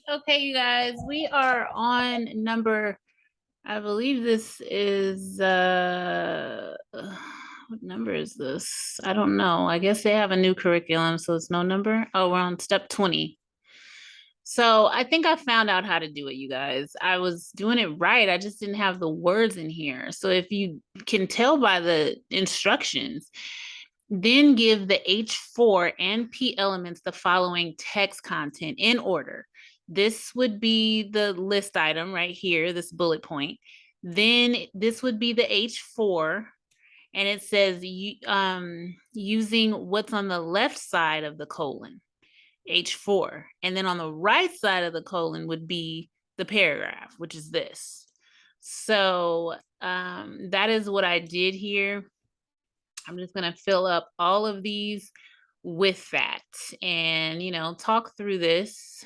Okay, you guys, we are on number, I believe this is, what number is this? I don't know. I guess they have a new curriculum, so it's no number. Oh, we're on step 20. So I think I found out how to do it, you guys. I was doing it right. I just didn't have the words in here. So if you can tell by the instructions, then give the H4 and P elements the following text content in order. This would be the list item right here, this bullet point. Then this would be the H4, and it says using what's on the left side of the colon, H4. And then on the right side of the colon would be the paragraph, which is this. So that is what I did here. I'm just going to fill up all of these with that and, talk through this.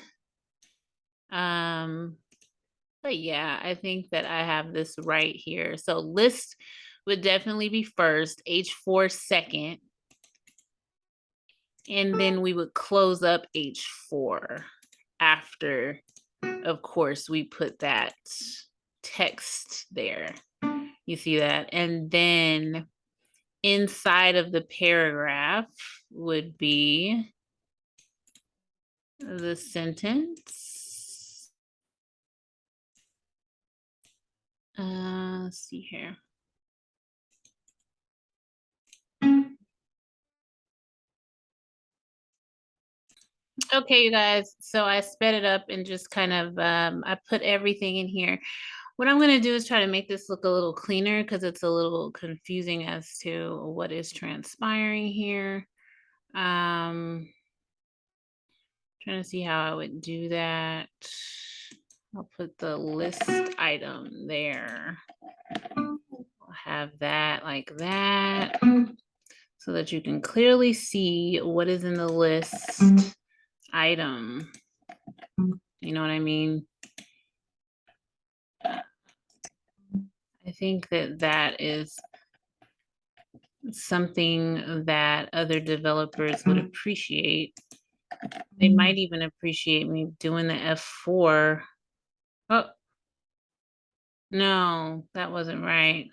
But yeah, I think that I have this right here. So list would definitely be first, H4 second, and then we would close up H4 after, of course, we put that text there. You see that? And then inside of the paragraph would be the sentence. Let's see here. Okay, you guys, so I sped it up and just kind of, I put everything in here. What I'm going to do is try to make this look a little cleaner because it's a little confusing as to what is transpiring here. Trying to see how I would do that. I'll put the list item there. I'll have that like that so that you can clearly see what is in the list item. You know what I mean? I think that that is something that other developers would appreciate. They might even appreciate me doing the F4. Oh, no, that wasn't right.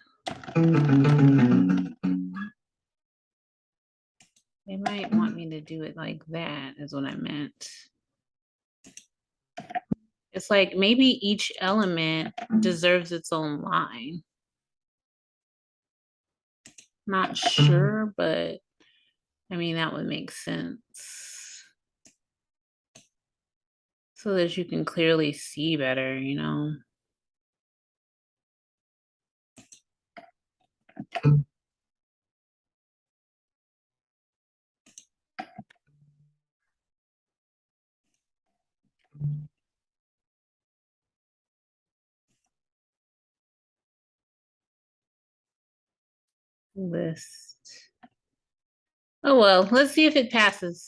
They might want me to do it like that, is what I meant. It's like maybe each element deserves its own line. Not sure, but I mean, that would make sense. So that you can clearly see better, List. Oh, well, let's see if it passes.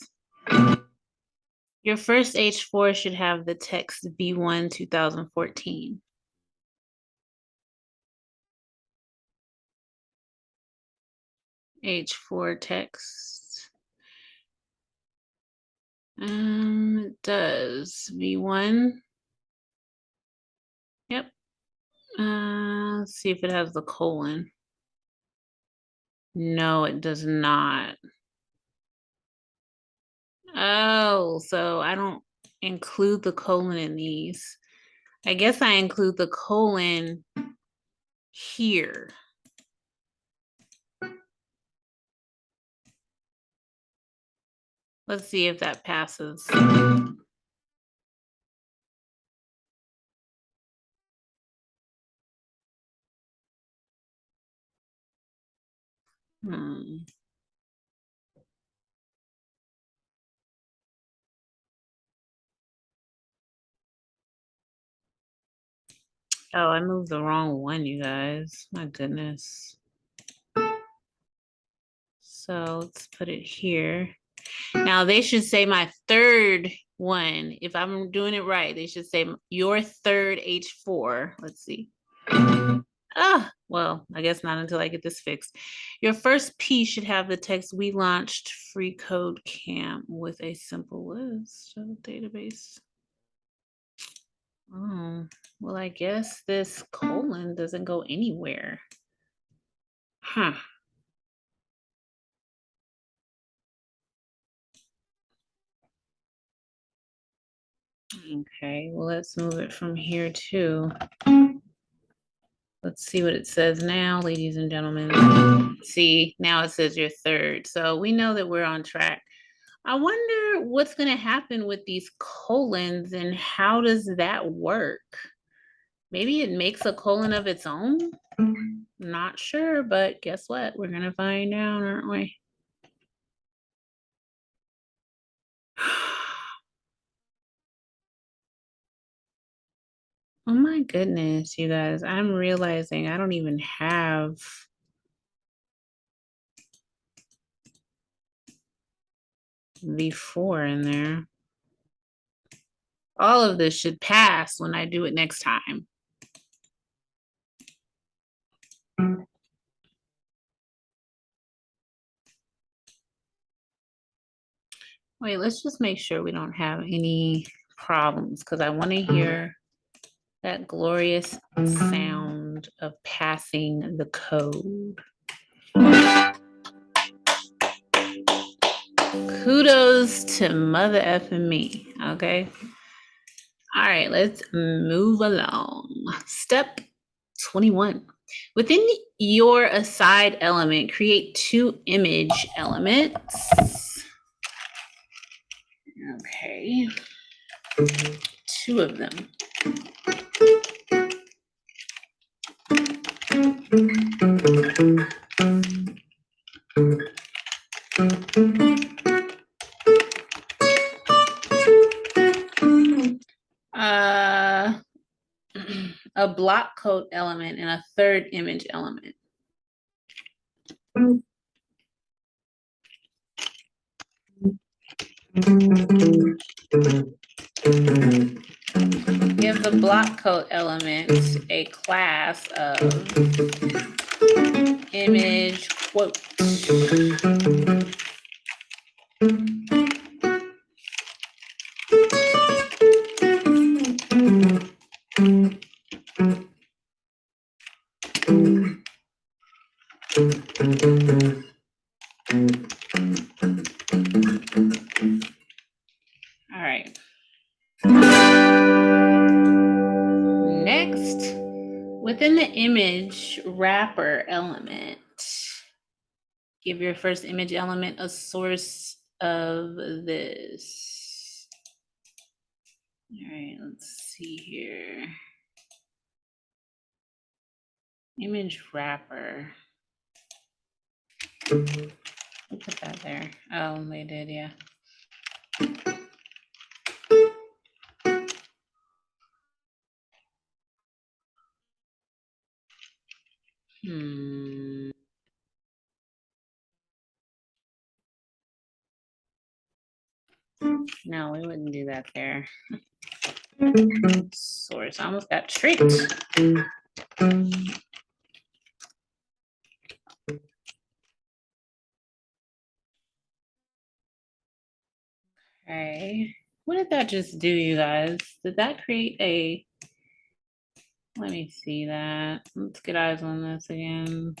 Your first H4 should have the text V1 2014. H4 text. It does. V1. Yep. Let's see if it has the colon. No, it does not. Oh, so I don't include the colon in these. I guess I include the colon here. Let's see if that passes. Oh, I moved the wrong one, you guys. My goodness. So let's put it here. Now they should say my third one. If I'm doing it right, they should say your third H4. Let's see. Well, I guess not until I get this fixed. Your first P should have the text, "We launched free code camp with a simple list of database." Well, I guess this colon doesn't go anywhere. Huh. Okay, well, let's move it from here too. Let's see what it says now, ladies and gentlemen. See, now it says you're third. So we know that we're on track. I wonder what's going to happen with these colons and how does that work? Maybe it makes a colon of its own? Not sure, but guess what? We're going to find out, aren't we? Oh my goodness, you guys. I'm realizing I don't even have V4 in there. All of this should pass when I do it next time. Wait, let's just make sure we don't have any problems because I want to hear that glorious sound of passing the code. Kudos to mother effing me, okay? All right, let's move along. Step 21. Within your aside element, create two image elements. Okay. Two of them. A block code element and a third image element. Give the block code element a class of image quote. All right. Next, within the image wrapper element, give your first image element a source of this. All right, let's see here. Image wrapper. Who put that there? Oh, they did, yeah. No, we wouldn't do that there. Source, I almost got tricked. Okay, what did that just do, you guys? Did that create a, let me see that. Let's get eyes on this again.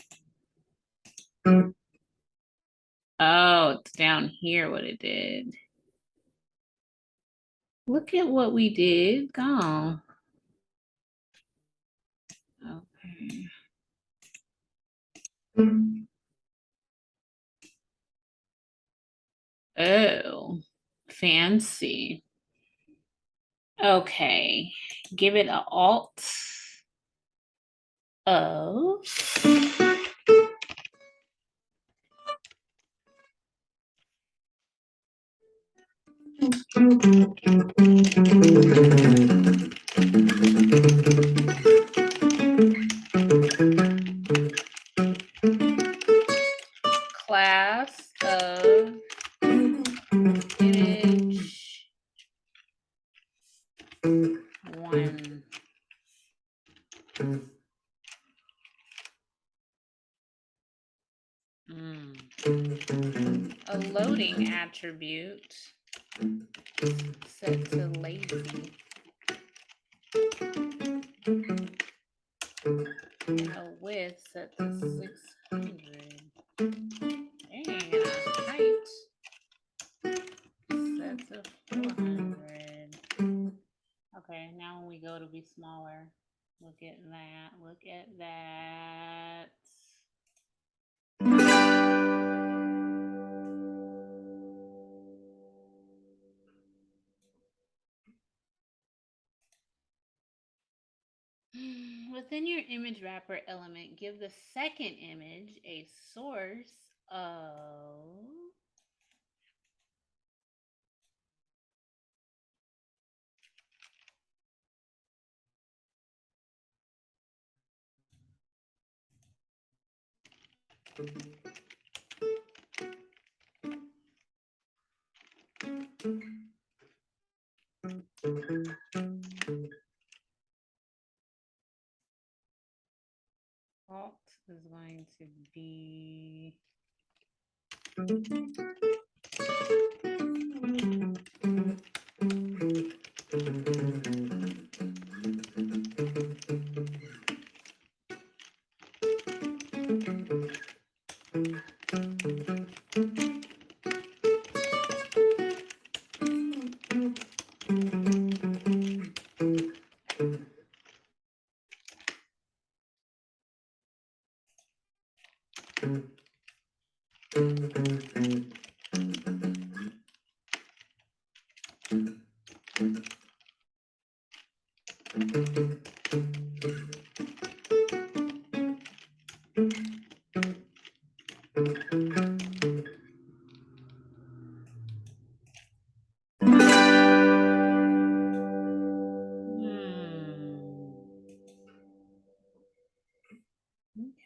Oh, it's down here what it did. Look at what we did. Go. Okay. Oh, fancy. Okay, give it an alt of class of image 1. A loading attribute set to lazy. And a width set to 600. And a height set to 400. Okay, now when we go to be smaller, look at that. Look at that. Within your image wrapper element, give the second image a source of alt is going to be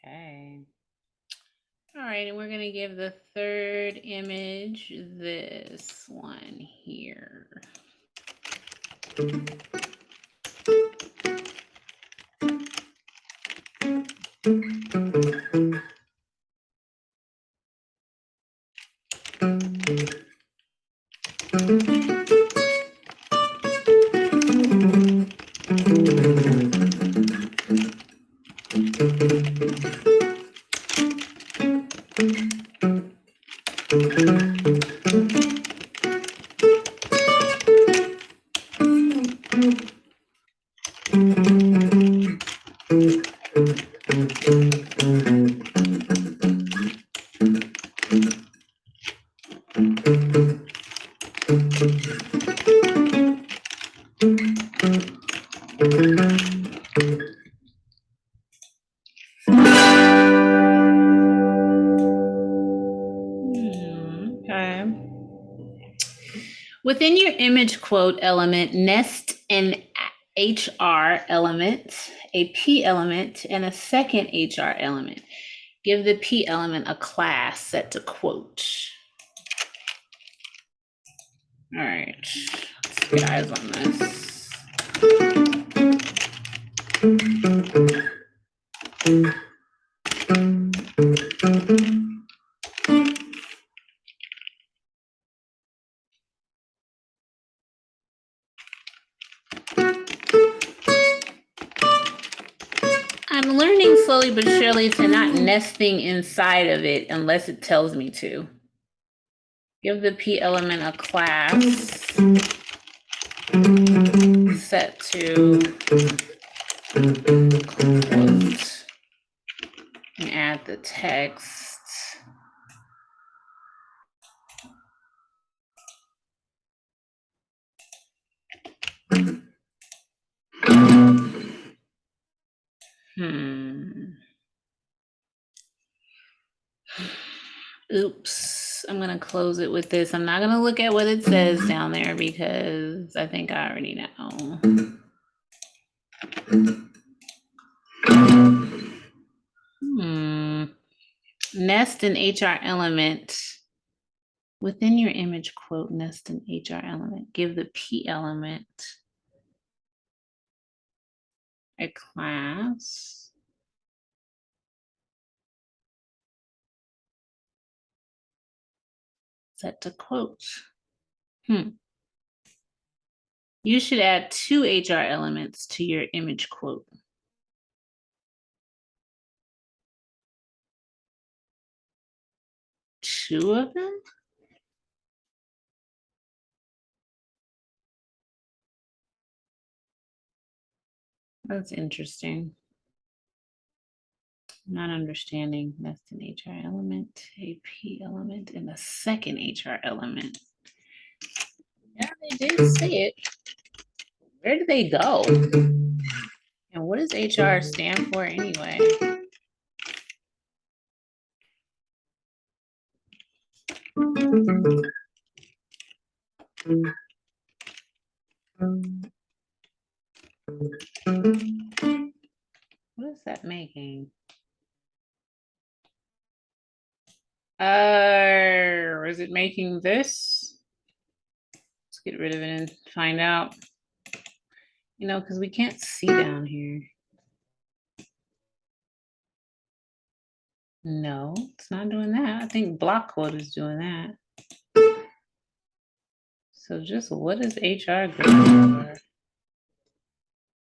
okay. All right, and we're going to give the third image this one here. Okay. Within your image quote element, nest an HR element, a P element, and a second HR element. Give the P element a class set to quote. All right, let's get eyes on this. I'm learning slowly but surely to not nesting inside of it unless it tells me to. Give the P element a class set to quote and add the text. Oops, I'm gonna close it with this. I'm not gonna look at what it says down there because I think I already know. Nest an HR element. Within your image quote, nest an HR element. Give the P element a class. Set to quote. You should add 2 HR elements to your image quote. Two of them? That's interesting. Not understanding. That's an HR element, a P element, and a second HR element. Yeah, they did say it. Where did they go? And what does HR stand for anyway? What is that making? Is it making this? Let's get rid of it and find out. You know, because we can't see down here. No, it's not doing that. I think block quote is doing that. So just what is HR good for?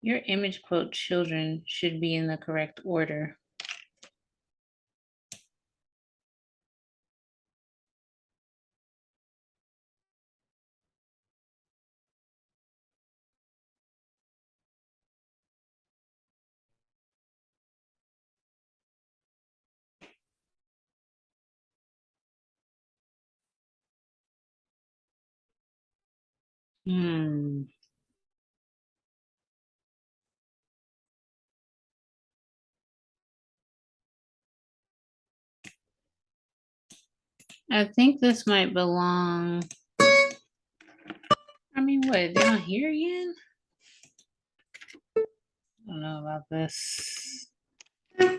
Your image quote children should be in the correct order. I think this might belong. I mean, what? Down here again? I don't know about this. Kind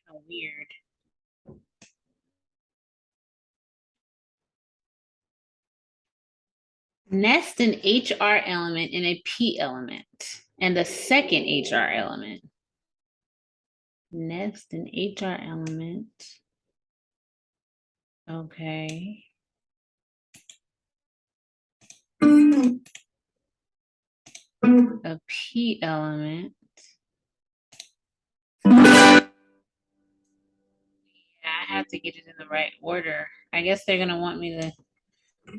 of weird. Nest an HR element in a P element and a second HR element. Nest an HR element. Okay. A P element. Yeah, I have to get it in the right order. I guess they're gonna want me to.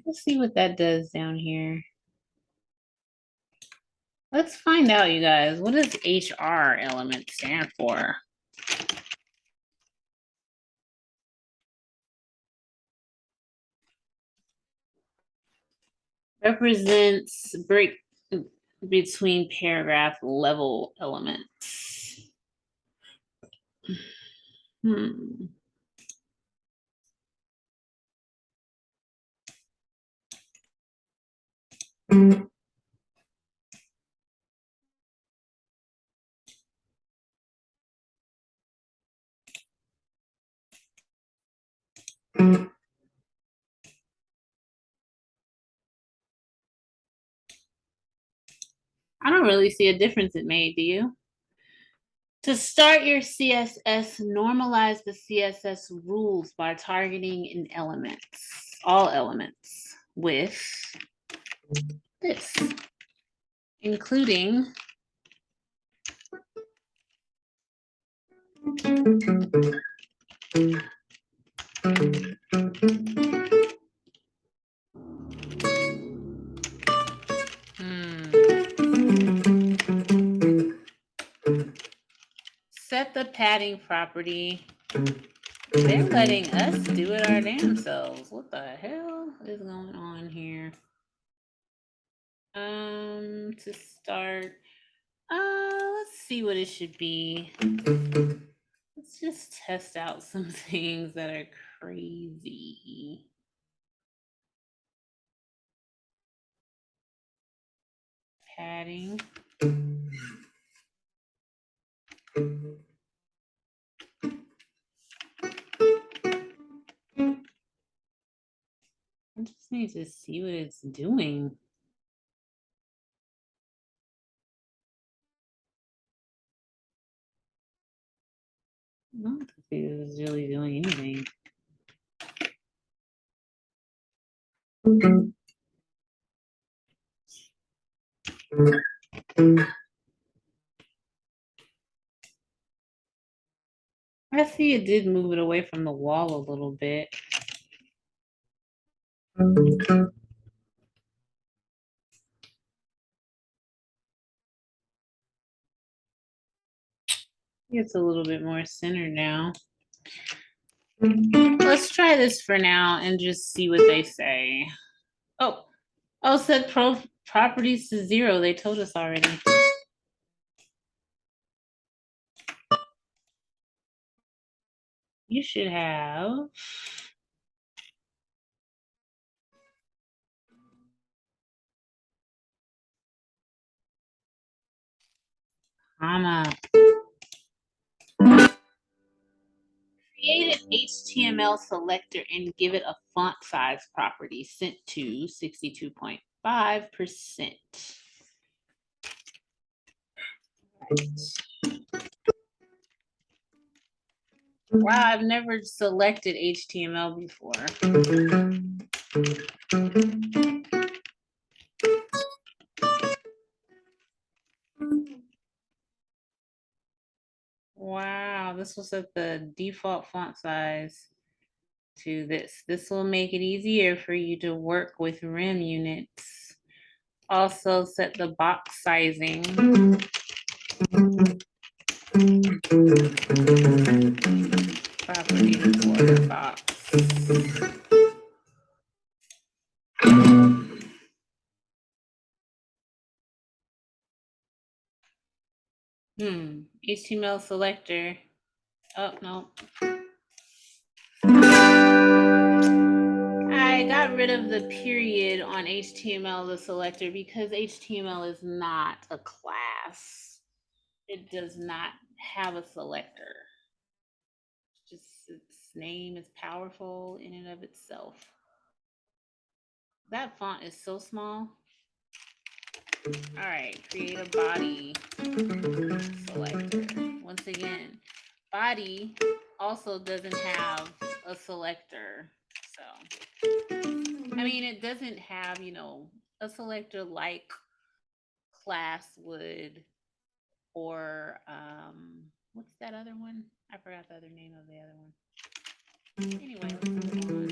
Let's see what that does down here. Let's find out, you guys. What does HR element stand for? Represents break between paragraph level elements. Hmm. I don't really see a difference it made, do you? To start your CSS, normalize the CSS rules by targeting an elements, all elements, with this, including set the padding property. They're letting us do it our damn selves. What the hell is going on here? To start, let's see what it should be. Let's just test out some things that are crazy. Padding. I just need to see what it's doing. I don't think it was really doing anything. I see it did move it away from the wall a little bit. It's a little bit more centered now. Let's try this for now and just see what they say. Oh, set properties to 0. They told us already. You should have. Comma. Create an HTML selector and give it a font size property sent to 62.5%. Wow, I've never selected HTML before. Wow, this will set the default font size to this. This will make it easier for you to work with rim units. Also set the box sizing. Property for the box. HTML selector. Oh, no. I got rid of the period on HTML, the selector, because HTML is not a class. It does not have a selector. Just its name is powerful in and of itself. That font is so small. All right, create a body selector. Once again, body also doesn't have a selector. So, I mean, it doesn't have, a selector like class would, or what's that other one? I forgot the other name of the other one. Anyway, let's move on.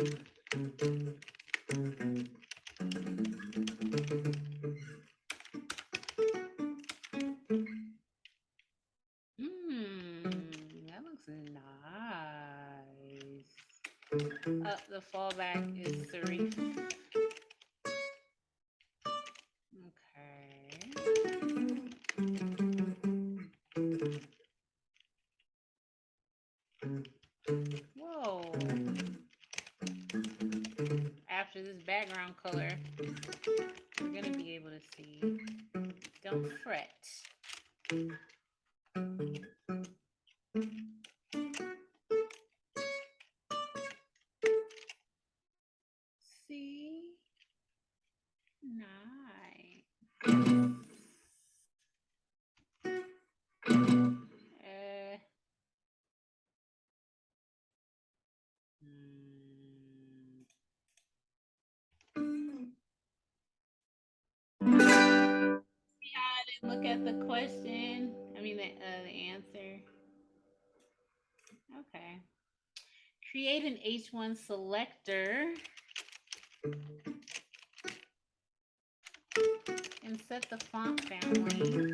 That looks nice. The fallback is serif. Okay. Whoa. After this background color, we're going to be able to see. Don't fret. See? Nice. See how I didn't look at the question? I mean, the answer. Okay. Create an H1 selector and set the font family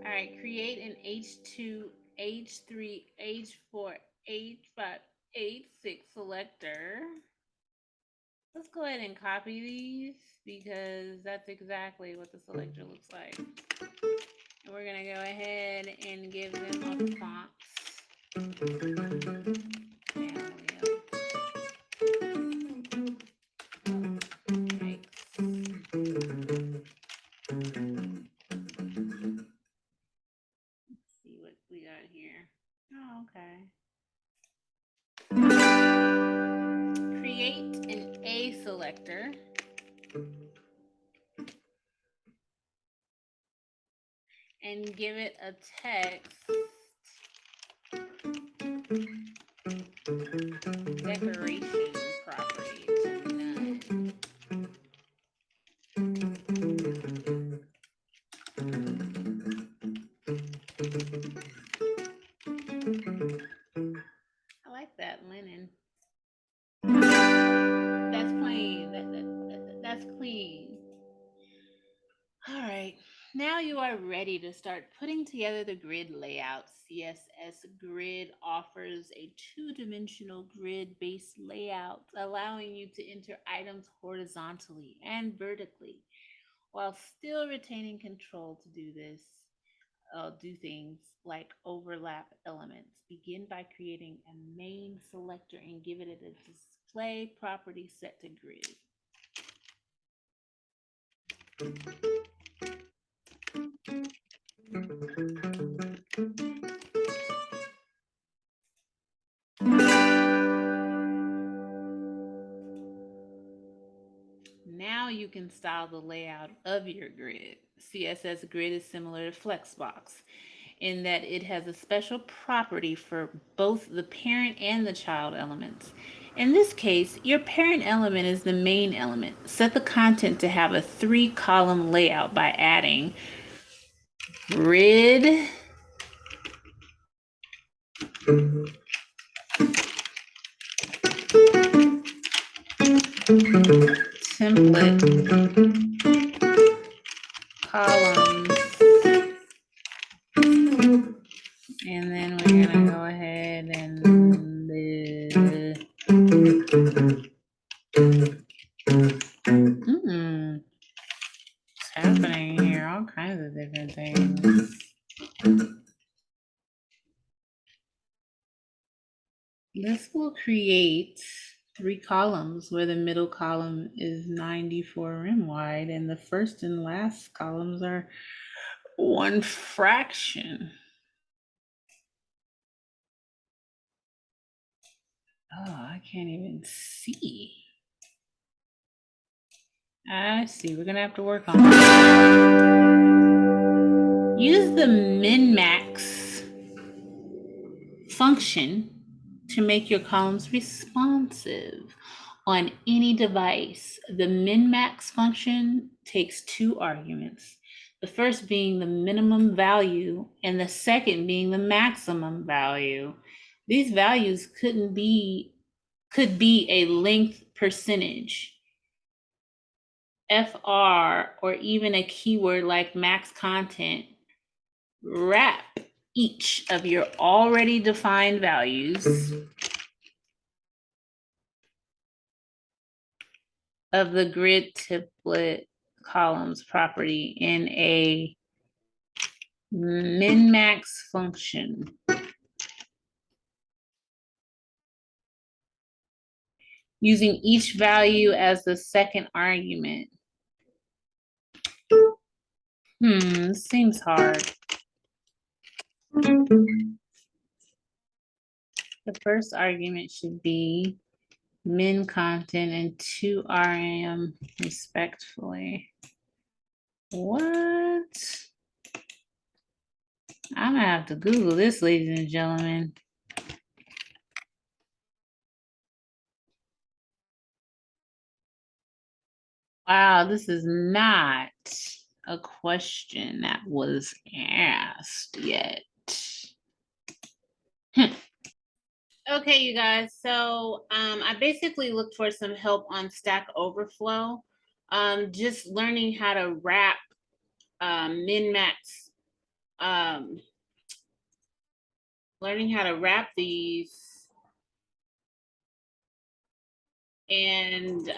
All right, create an H2, H3, H4, H5, H6 selector. Let's go ahead and copy these because that's exactly what the selector looks like. And we're going to go ahead and give them a font. See what we got here. Oh, okay. Create an selector. And give it a text decoration property to none. I like that linen. That's clean. That's clean. All right. Now you are ready to start putting together the grid layout. CSS Grid offers a two-dimensional grid-based layout, allowing you to enter items horizontally and vertically, while still retaining control to do this. Do things like overlap elements. Begin by creating a main selector and give it a display property set to grid. Now you can style the layout of your grid. CSS Grid is similar to Flexbox in that it has a special property for both the parent and the child elements. In this case, your parent element is the main element. Set the content to have a 3-column layout by adding grid template columns, and then we're gonna go ahead and what's happening here? All kinds of different things. This will create 3 columns where the middle column is 94 rim wide and the first and last columns are 1 fraction. Oh, I can't even see. I see. We're gonna have to work on that. Use the MinMax function to make your columns responsive on any device. The MinMax function takes 2 arguments. The first being the minimum value and the second being the maximum value. These values could be a length percentage, FR, or even a keyword like max content. Wrap each of your already defined values of the grid template columns property in a MinMax function. Using each value as the second argument. This seems hard. The first argument should be min content and 2 RM respectfully. What? I'm gonna have to Google this, ladies and gentlemen. Wow, this is not a question that was asked yet. Okay, you guys, so I basically looked for some help on Stack Overflow. Just learning how to wrap MinMax, learning how to wrap these, and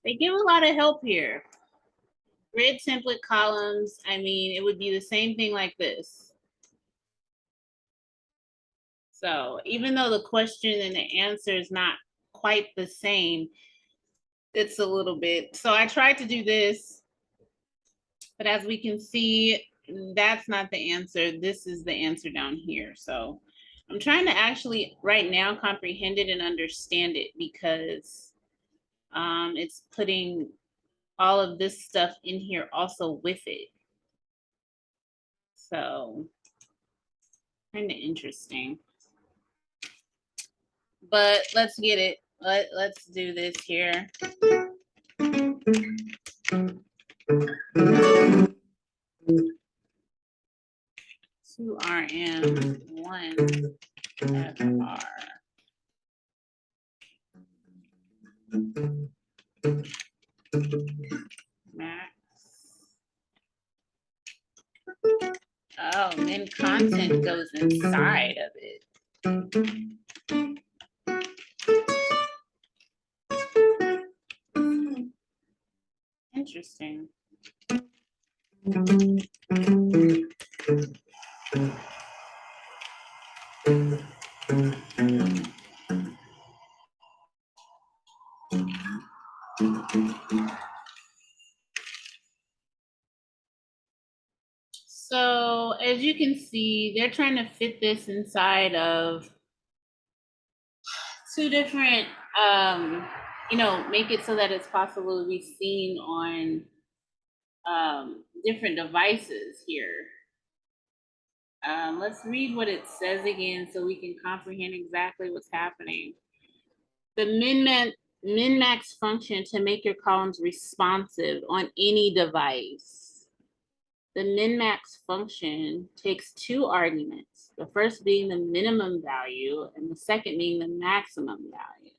they give a lot of help here. Grid template columns, I mean, it would be the same thing like this. So even though the question and the answer is not quite the same, it's a little bit. So I tried to do this, but as we can see, that's not the answer. This is the answer down here. So I'm trying to actually right now comprehend it and understand it, because It's putting all of this stuff in here also with it. So kind of interesting. But let's get it. Let's do this here. 2RM, 1FR. Max. Oh, and then content goes inside of it. Interesting. So as you can see, they're trying to fit this inside of two different, make it so that it's possible to be seen on different devices here. Let's read what it says again so we can comprehend exactly what's happening. The MinMax function to make your columns responsive on any device. The MinMax function takes two arguments, the first being the minimum value and the second being the maximum value.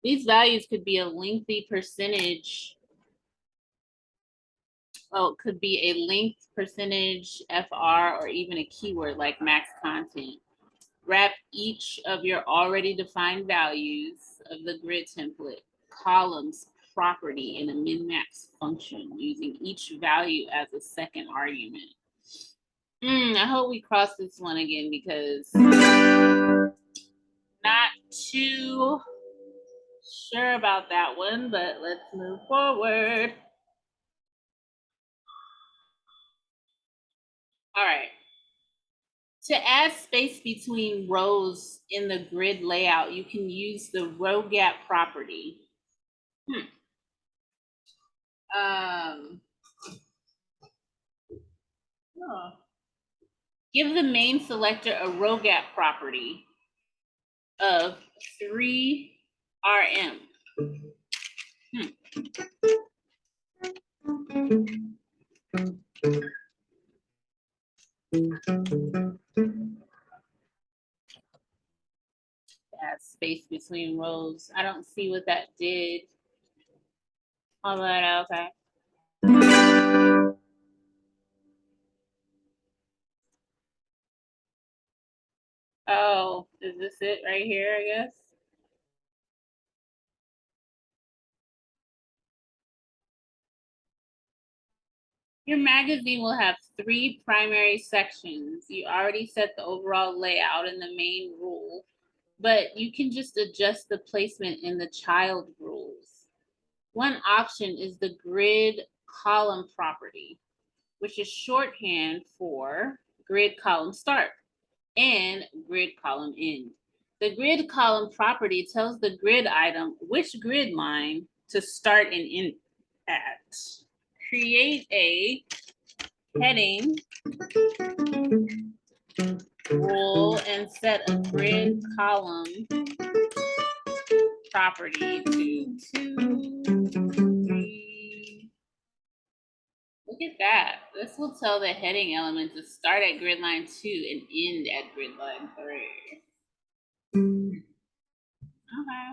These values could be a lengthy percentage. Well, it could be a length percentage, FR, or even a keyword like max content. Wrap each of your already defined values of the grid template columns property in a min-max function using each value as a second argument. I hope we cross this one again because not too sure about that one, but let's move forward. All right. To add space between rows in the grid layout, you can use the row gap property. Give the main selector a row gap property of 3RM. Add space between rows. I don't see what that did. All right, okay. Oh, is this it right here, I guess? Your magazine will have 3 primary sections. You already set the overall layout in the main rule, but you can just adjust the placement in the child rules. One option is the grid column property, which is shorthand for grid column start and grid column end. The grid column property tells the grid item which grid line to start and end at. Create a heading rule and set a grid column property to 2, 3. Look at that. This will tell the heading element to start at grid line 2 and end at grid line 3. Okay.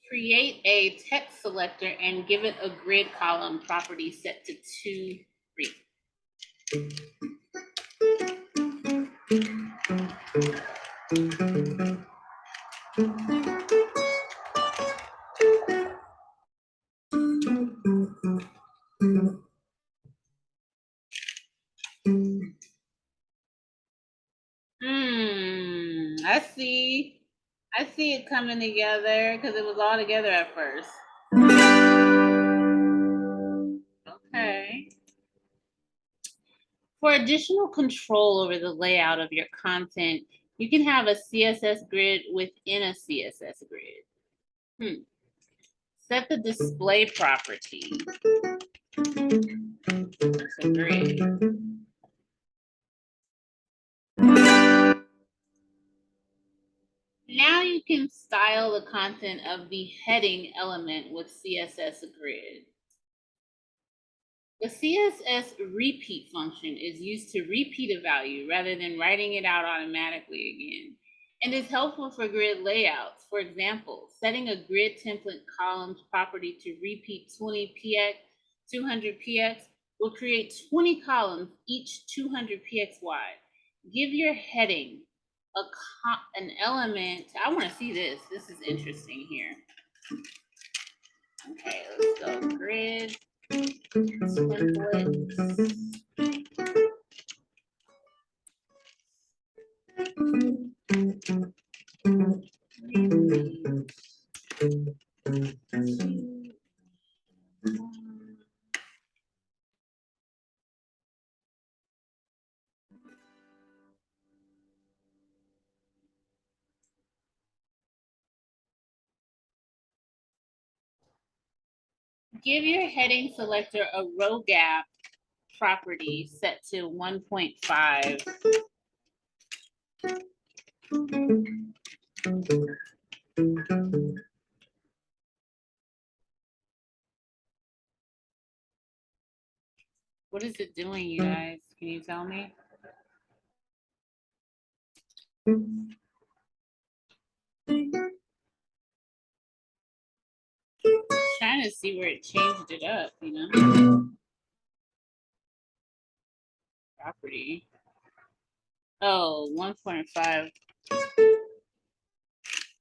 Create a text selector and give it a grid column property set to 2, 3. I see it coming together because it was all together at first. Okay. For additional control over the layout of your content, You can have a CSS grid within a CSS grid. Set the display property. It's a grid. Now you can style the content of the heading element with CSS Grid. The CSS repeat function is used to repeat a value rather than writing it out automatically again, and is helpful for grid layouts. For example, setting a grid template columns property to repeat 20px, 200px will create 20 columns, each 200px wide. Give your heading an element. I want to see this. This is interesting here. Okay, let's go grid templates. Give your heading selector a row gap property set to 1.5. What is it doing, you guys? Can you tell me? Trying to see where it changed it up, you know? Property. Oh, 1.5.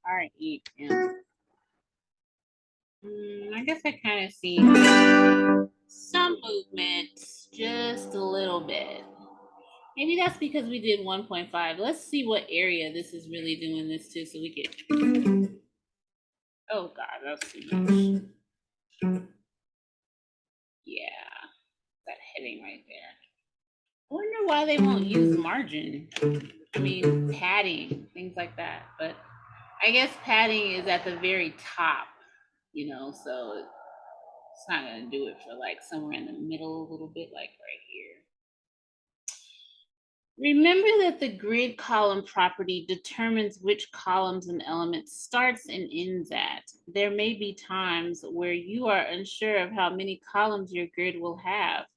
All right, yeah. I guess I kind of see some movement, just a little bit. Maybe that's because we did 1.5. Let's see what area this is really doing this to, so we can. Oh God, that's too much. Yeah, that heading right there. I wonder why they won't use margin. I mean, padding, things like that. But I guess padding is at the very top, you know, so it's not going to do it for like somewhere in the middle a little bit, like right here. Remember that the grid column property determines which columns an element starts and ends at. There may be times where you are unsure of how many columns your grid will have,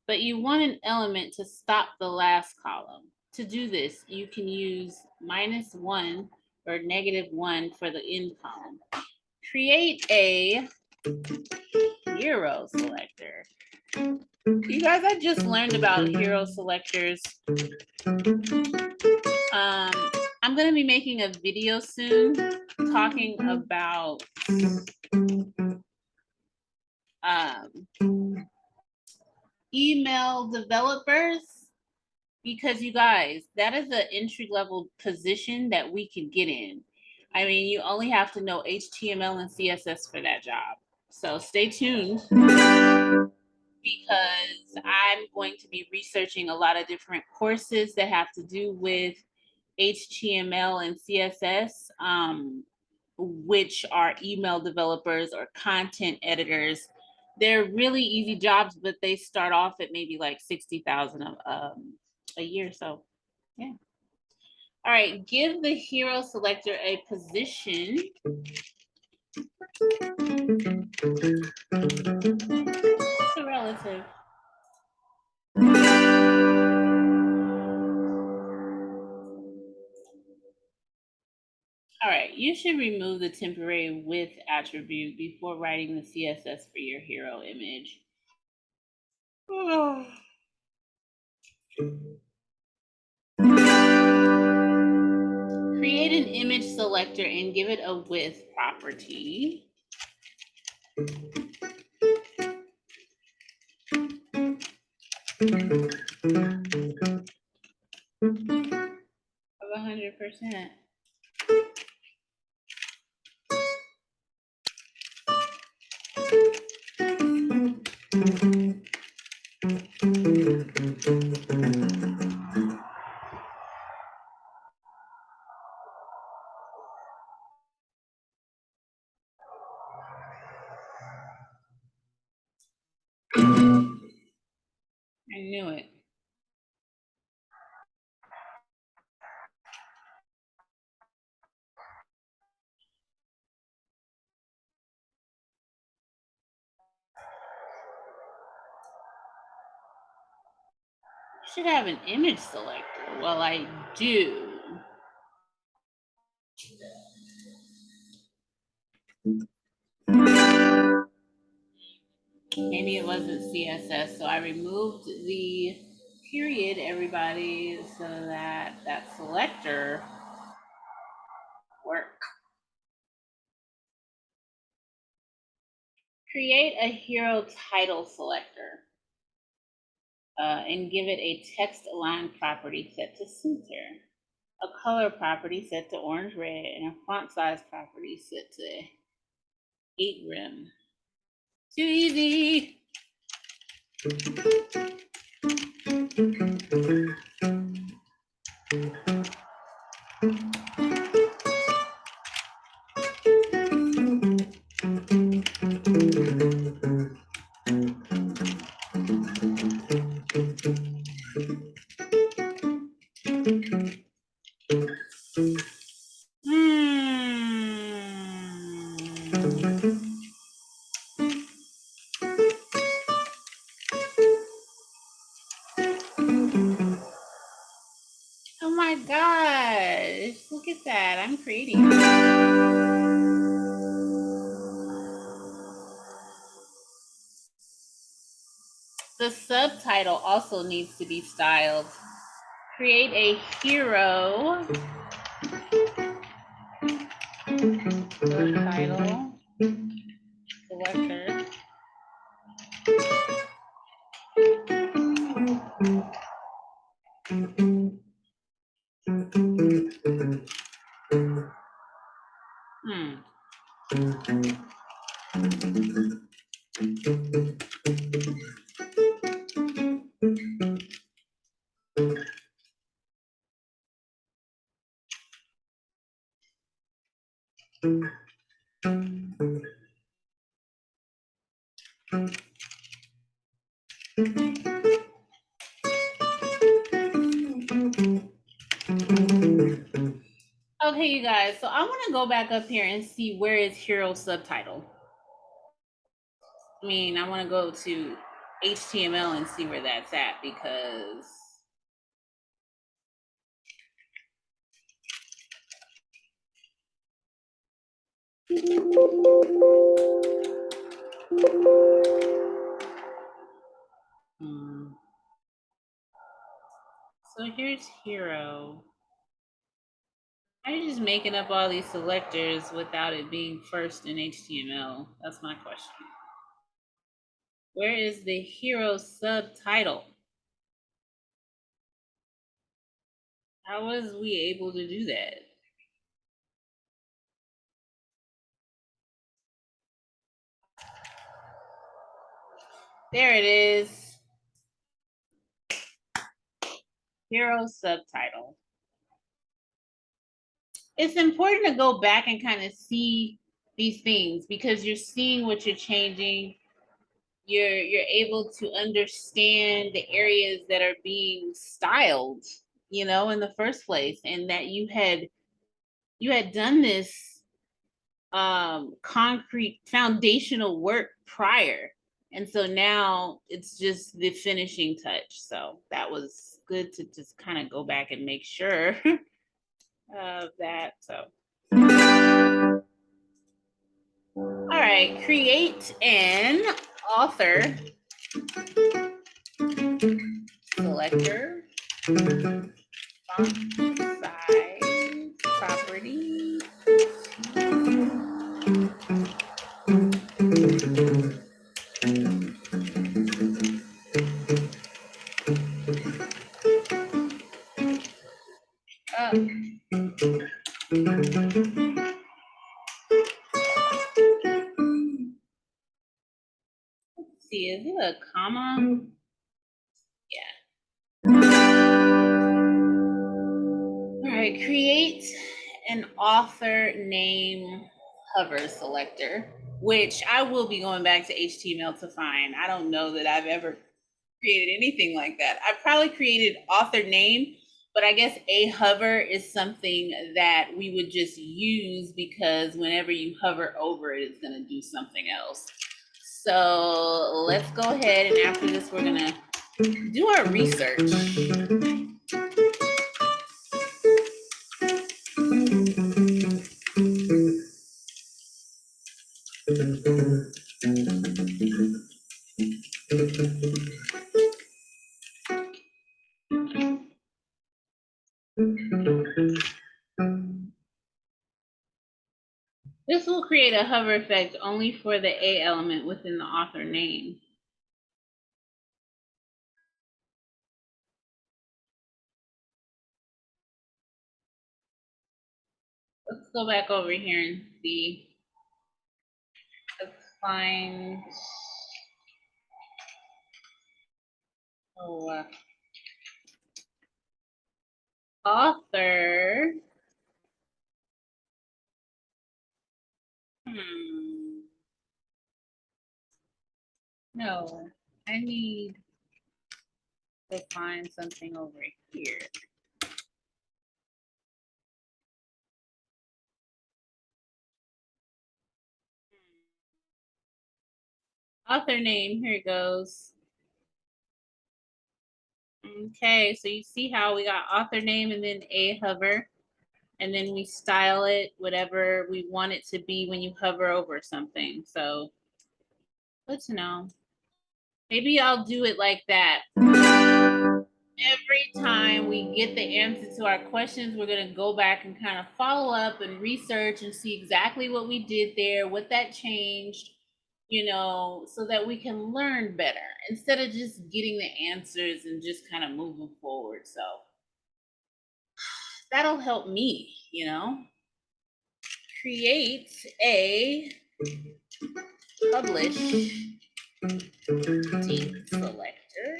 but you want an element to stop the last column. To do this, you can use -1 or -1 for the end column. Create a hero selector. You guys, I just learned about hero selectors. I'm going to be making a video soon talking about email developers, because you guys, that is an entry-level position that we can get in. I mean, you only have to know HTML and CSS for that job. So stay tuned, because I'm going to be researching a lot of different courses that have to do with HTML and CSS, which are email developers or content editors. They're really easy jobs, but they start off at maybe like 60,000 a year. So yeah. All right, give the hero selector a position. It's a relative. All right, you should remove the temporary width attribute before writing the CSS for your hero image. Create an image selector and give it a width property. Of 100%. I knew it. Should have an image selector. Well, I do. Maybe it wasn't CSS, so I removed the period, everybody, so that that selector work. Create a hero title selector and give it a text align property set to center, a color property set to orange red, and a font size property set to 8 rem. Too easy. Oh my gosh, look at that. I'm creating. The subtitle also needs to be styled. Create a hero subtitle selector. Okay, you guys, so I want to go back up here and see where is hero subtitle. I mean, I want to go to HTML and see where that's at, because so here's hero. Are you just making up all these selectors without it being first in HTML? That's my question. Where is the hero subtitle? How was we able to do that? There it is. Hero subtitle. It's important to go back and kind of see these things, because you're seeing what you're changing. You're able to understand the areas that are being styled, you know, in the first place, and that you had done this concrete foundational work prior, and so now it's just the finishing touch. So that was good to just kind of go back and make sure of that. So all right, create an author selector, font size property. Let's see, is it a comma? Yeah. All right, create an author name hover selector. which I will be going back to HTML to find. I don't know that I've ever created anything like that. I probably created author name, but I guess a hover is something that we would just use because whenever you hover over it, it's going to do something else. So let's go ahead, and after this, we're going to do our research. This will create a hover effect only for the A element within the author name. Let's go back over here and see. Let's find. Author. No, I need to find something over here. Author name, here it goes. Okay, so you see how we got author name and then a hover, and then we style it whatever we want it to be when you hover over something. So good to know. Maybe I'll do it like that. Every time we get the answer to our questions, we're going to go back and kind of follow up and research and see exactly what we did there, what that changed, you know, so that we can learn better instead of just getting the answers and just kind of moving forward. So that'll help me, you know. Create a publish deep selector.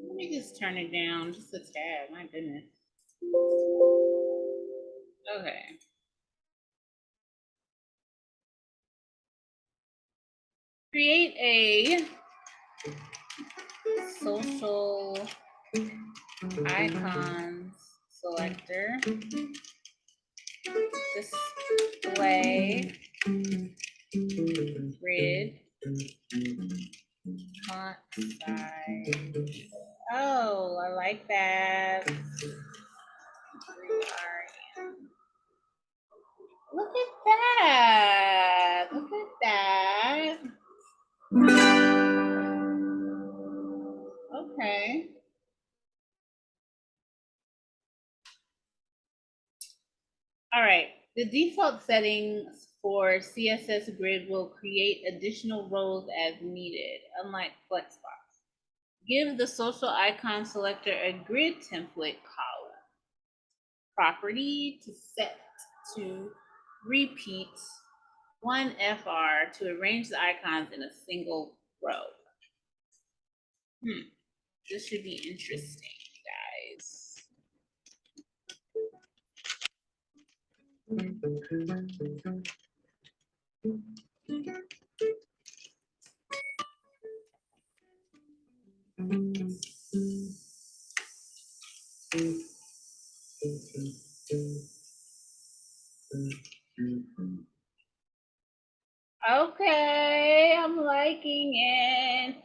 Let me just turn it down just a tad. My goodness. Okay. Create a social icons selector. Display grid font size. Oh, I like that. Look at that. Look at that. Okay. All right. The default settings for CSS Grid will create additional rows as needed, unlike Flexbox. Give the social icon selector a grid template column. Property to set to repeat 1FR to arrange the icons in a single row. This should be interesting, guys. Okay, I'm liking it.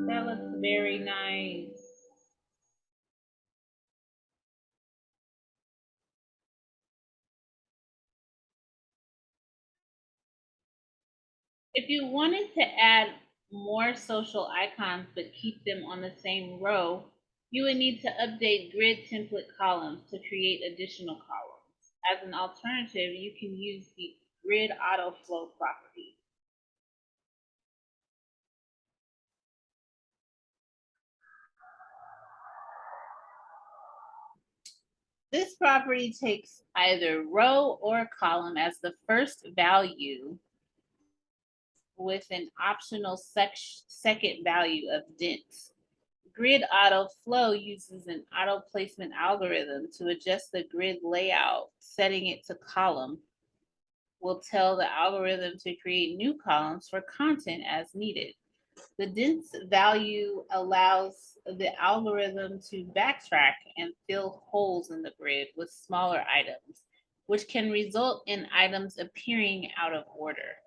That looks very nice. If you wanted to add more social icons but keep them on the same row, you would need to update grid template columns to create additional columns. As an alternative, you can use the grid AutoFlow property. This property takes either row or column as the first value with an optional second value of dents. Grid AutoFlow uses an auto placement algorithm to adjust the grid layout. Setting it to column will tell the algorithm to create new columns for content as needed. The dense value allows the algorithm to backtrack and fill holes in the grid with smaller items, which can result in items appearing out of order.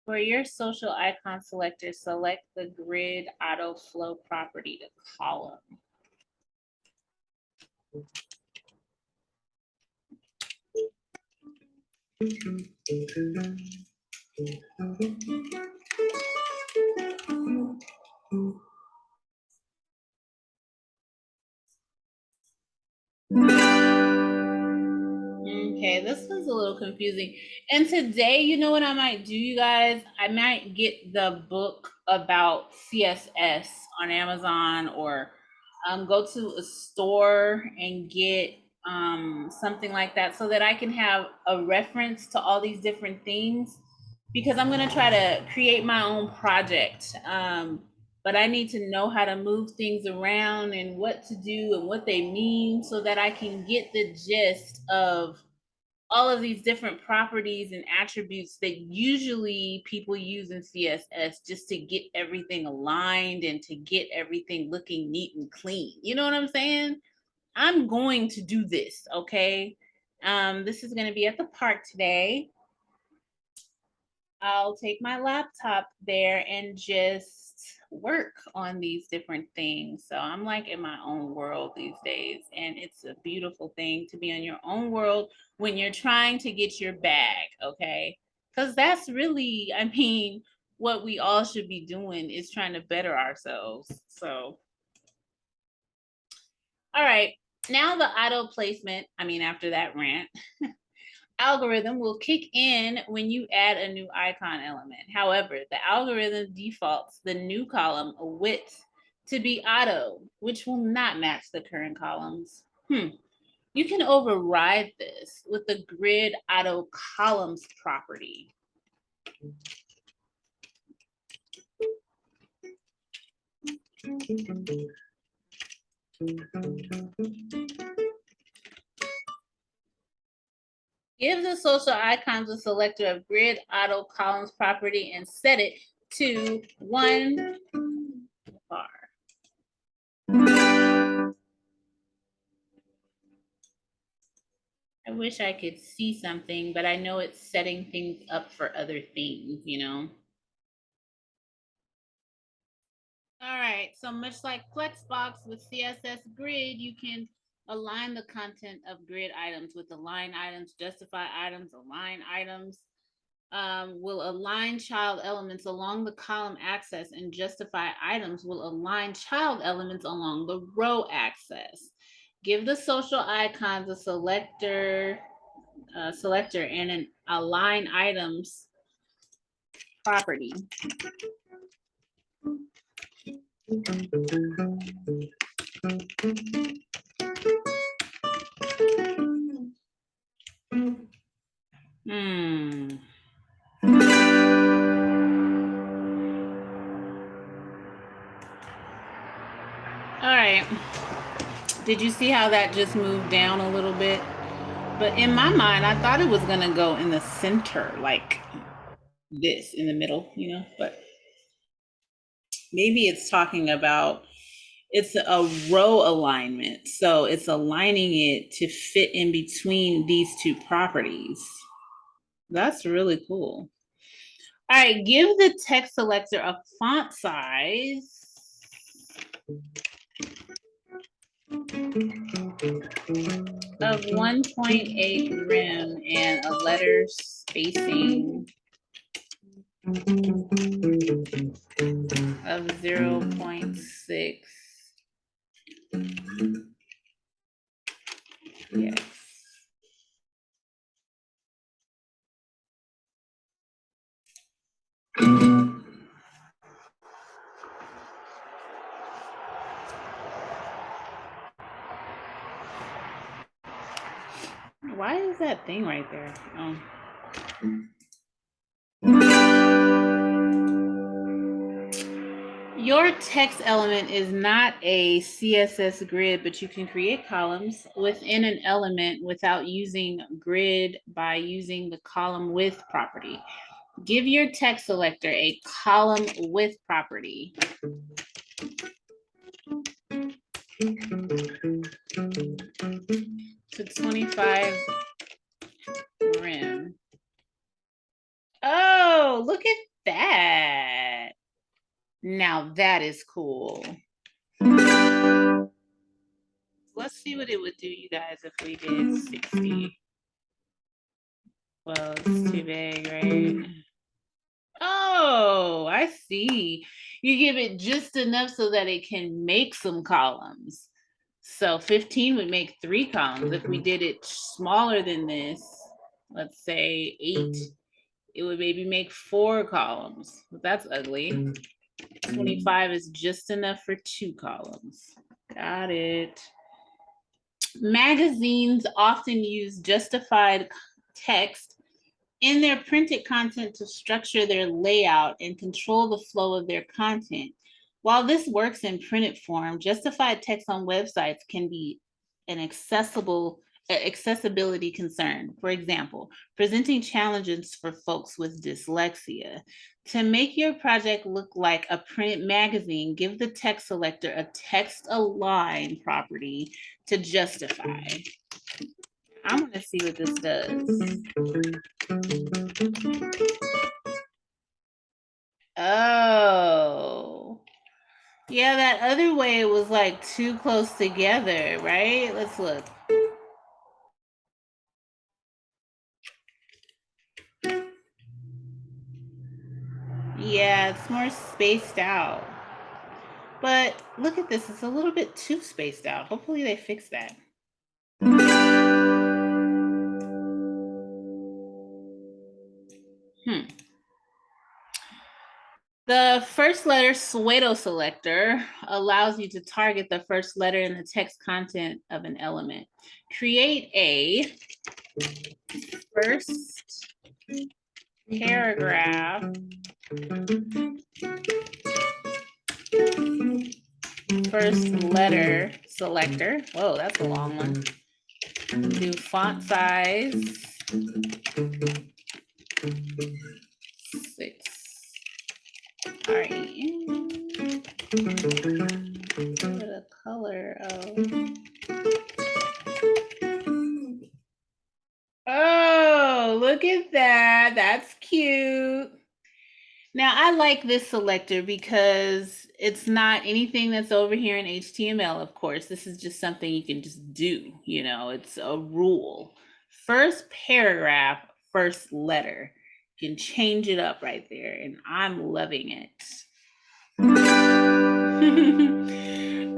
For your social icon selector, select the grid AutoFlow property to column. Okay, this one's a little confusing. And today, you know what I might do, you guys? I might get the book about CSS on Amazon, or go to a store and get something like that so that I can have a reference to all these different things, because I'm going to try to create my own project. But I need to know how to move things around and what to do and what they mean so that I can get the gist of all of these different properties and attributes that usually people use in CSS just to get everything aligned and to get everything looking neat and clean. You know what I'm saying? I'm going to do this, okay? This is going to be at the park today. I'll take my laptop there and just work on these different things. So I'm like in my own world these days, and it's a beautiful thing to be in your own world when you're trying to get your bag, okay? Because that's really, I mean, what we all should be doing is trying to better ourselves. So, all right, now the auto placement, after that rant, algorithm will kick in when you add a new icon element. However, the algorithm defaults the new column width to be auto, which will not match the current columns. You can override this with the grid auto columns property. Give the social icons a selector of grid auto columns property and set it to 1 bar. I wish I could see something, but I know it's setting things up for other things, you know? All right, so much like Flexbox with CSS Grid, you can align the content of grid items with align items, justify items, align items. Will align child elements along the column axis, and justify items will align child elements along the row axis. Give the social icons a selector and an align items property. All right. Did you see how that just moved down a little bit? But in my mind, I thought it was going to go in the center, like this in the middle, you know, but maybe it's talking about, it's a row alignment. So it's aligning it to fit in between these two properties. That's really cool. All right, give the text selector a font size of 1.8 rem and a letter spacing 0.6. Yes. Why is that thing right there? Oh. Your text element is not a CSS grid, but you can create columns within an element without using grid by using the column width property. Give your text selector a column width property. To 25 rim. Oh, look at that. Now that is cool. Let's see what it would do, you guys, if we did 60. Well, it's too big, right? Oh, I see. You give it just enough so that it can make some columns. So 15 would make 3 columns. If we did it smaller than this, let's say 8, it would maybe make 4 columns. But that's ugly. 25 is just enough for 2 columns. Got it. Magazines often use justified text in their printed content to structure their layout and control the flow of their content. While this works in printed form, justified text on websites can be an accessibility concern. For example, presenting challenges for folks with dyslexia. To make your project look like a print magazine, give the text selector a text align property to justify. I'm going to see what this does. Oh. Yeah, that other way it was like too close together, right? Let's look. Yeah, it's more spaced out. But look at this, it's a little bit too spaced out. Hopefully they fix that. The first letter pseudo selector allows you to target the first letter in the text content of an element. Create a first paragraph first letter selector. Whoa, that's a long one. Do font size 6. All right. Put a color of. Oh, look at that. That's cute. Now, I like this selector because it's not anything that's over here in HTML, of course. This is just something you can just do, you know, it's a rule. First paragraph, first letter. You can change it up right there, and I'm loving it.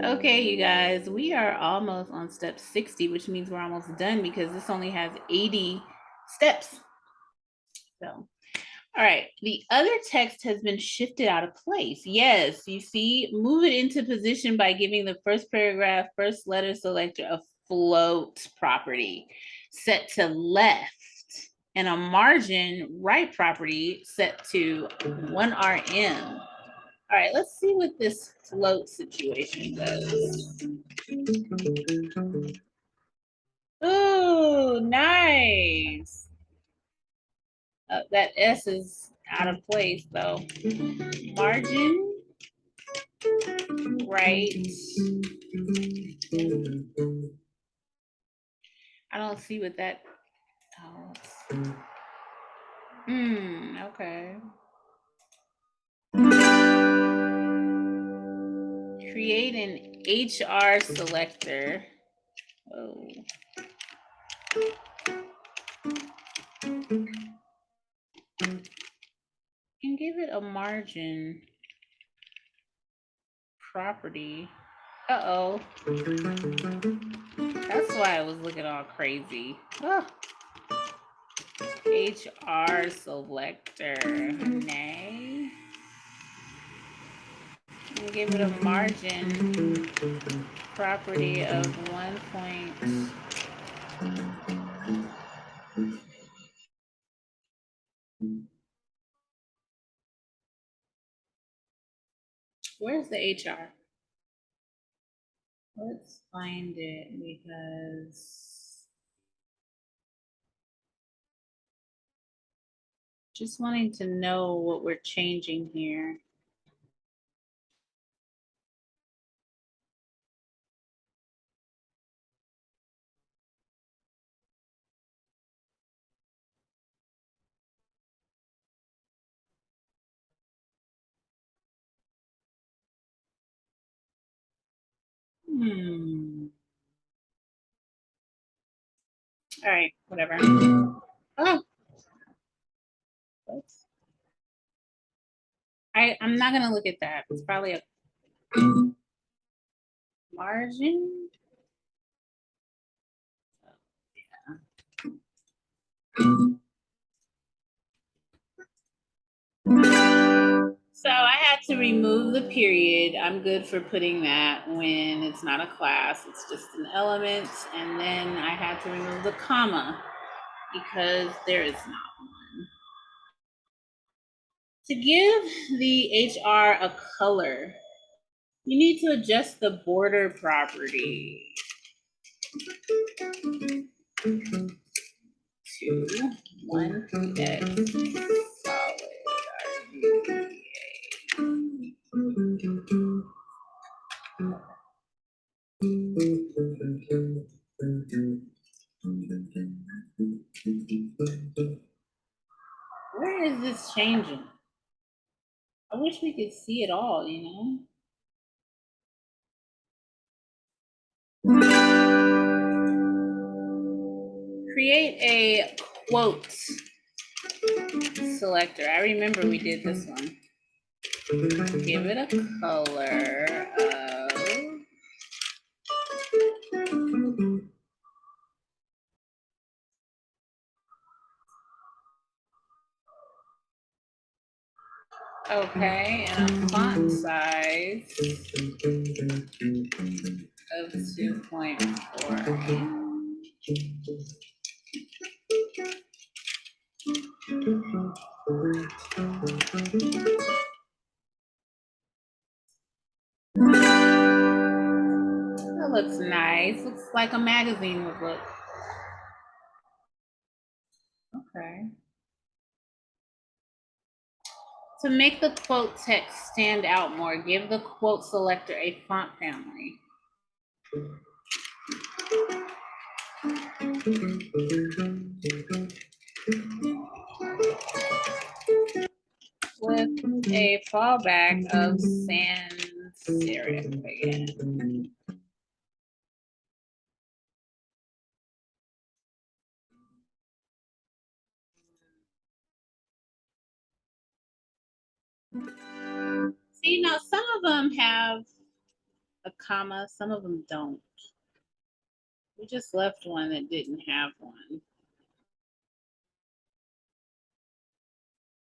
Okay, you guys, we are almost on step 60, which means we're almost done because this only has 80 steps. So, all right, the other text has been shifted out of place. Yes, you see, move it into position by giving the first paragraph, first letter selector a float property set to left and a margin right property set to 1 RM. All right, let's see what this float situation does. Ooh, nice. That S is out of place though. Margin, right. I don't see what that, oh, okay. Create an HR selector. Oh. And give it a margin. property. Uh-oh. That's why I was looking all crazy. Oh. HR selector. Nay. And give it a margin property of 1 point. Where's the HR? Let's find it because just wanting to know what we're changing here. All right, whatever. Oh. I'm not gonna look at that. It's probably a margin. So I had to remove the period. I'm good for putting that when it's not a class, it's just an element. And then I had to remove the comma because there is not one. To give the HR a color, you need to adjust the border property to 1x solid RGBA. Where is this changing? I wish we could see it all, you know? Create a quote selector. I remember we did this one. Give it a color of okay, and a font size of 2.4. That looks nice. Looks like a magazine would look. Okay. To make the quote text stand out more, give the quote selector a font family. With a fallback of sans serif again. See, now some of them have a comma, some of them don't. We just left one that didn't have one.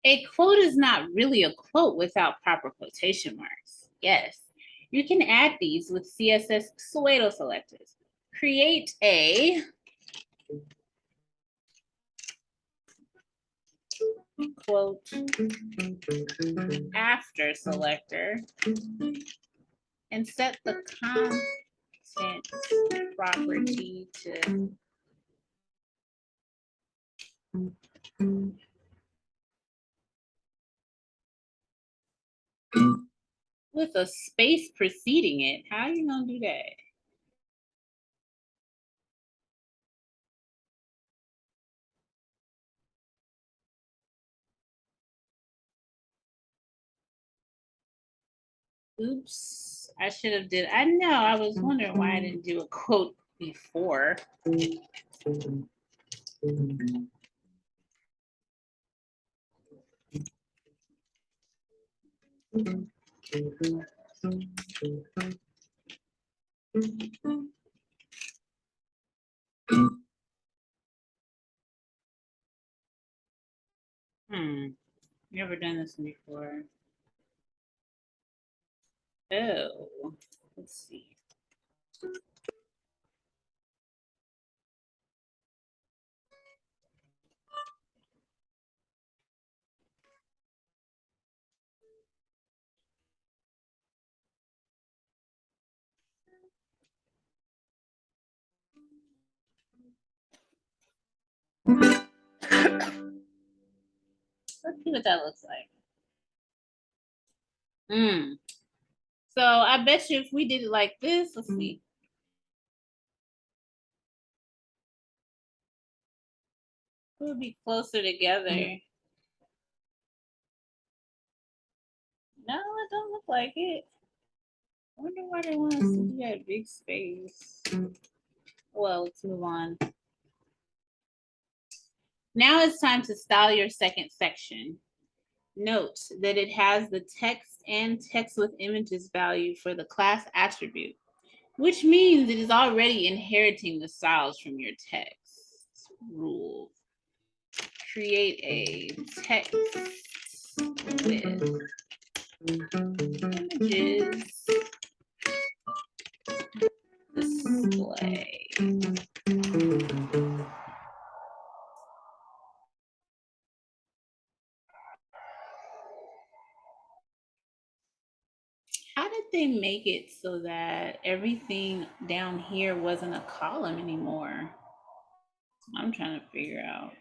A quote is not really a quote without proper quotation marks. Yes, you can add these with CSS pseudo selectors. Create a quote after selector and set the content property to with a space preceding it. How are you gonna do that? Oops, I should have did. I know, I was wondering why I didn't do a quote before. Never done this before. Oh, let's see. Let's see what that looks like. So I bet you if we did it like this, let's see. It would be closer together. No, it don't look like it. I wonder why they want us to do that big space. Well, let's move on. Now it's time to style your second section. Note that it has the text and text with images value for the class attribute, which means it is already inheriting the styles from your text. Rule. Create a text with images display. How did they make it so that everything down here wasn't a column anymore? I'm trying to figure out.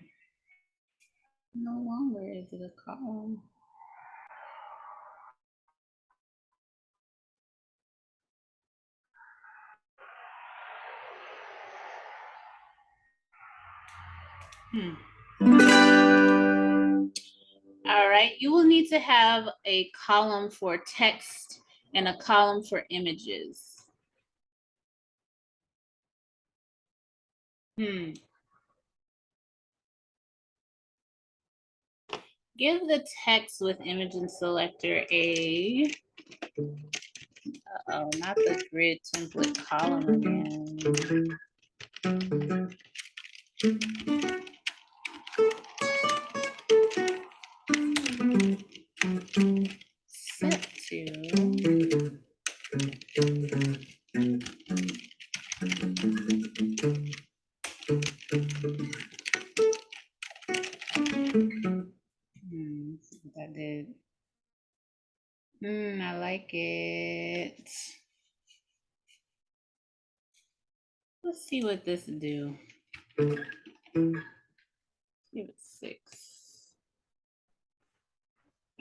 No longer is it a column. All right, you will need to have a column for text and a column for images. Give the text with image and selector a, not the grid template column again. Set to that did. I like it. Let's see what this do. Give it 6.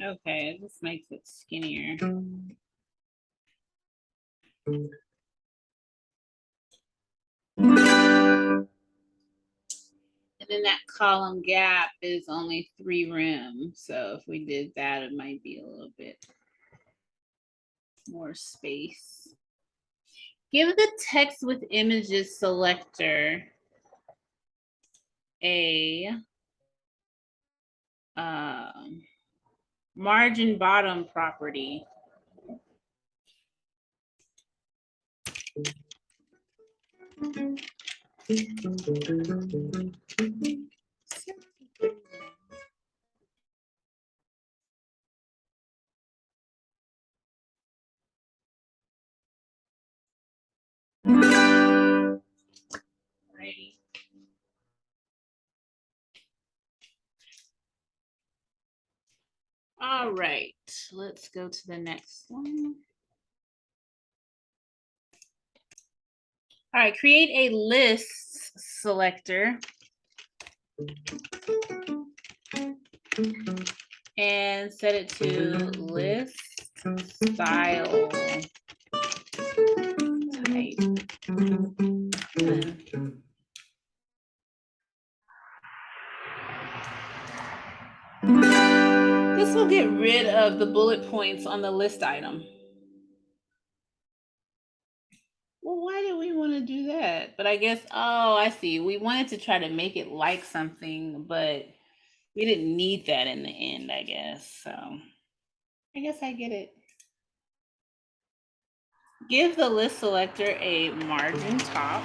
Okay, this makes it skinnier. And then that column gap is only 3 rem. So if we did that, it might be a little bit more space. Give the text with images selector a margin bottom property. All right, let's go to the next one. All right, create a list selector and set it to list style type. This will get rid of the bullet points on the list item. Well, why did we want to do that? But I guess, oh, I see. We wanted to try to make it like something, but we didn't need that in the end, I guess. So I guess I get it. Give the list selector a margin top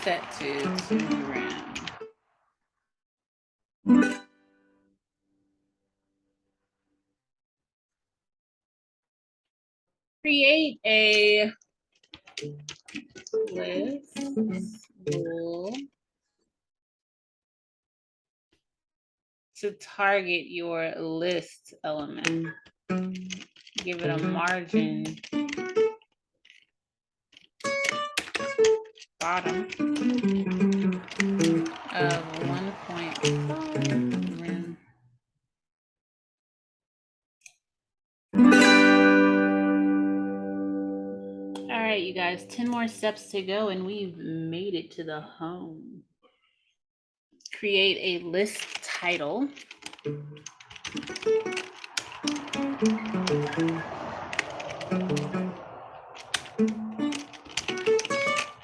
set to 2 rem. Create a list rule to target your list element. Give it a margin bottom of 1.5 rem. All right, you guys, 10 more steps to go and we've made it to the home. Create a list title.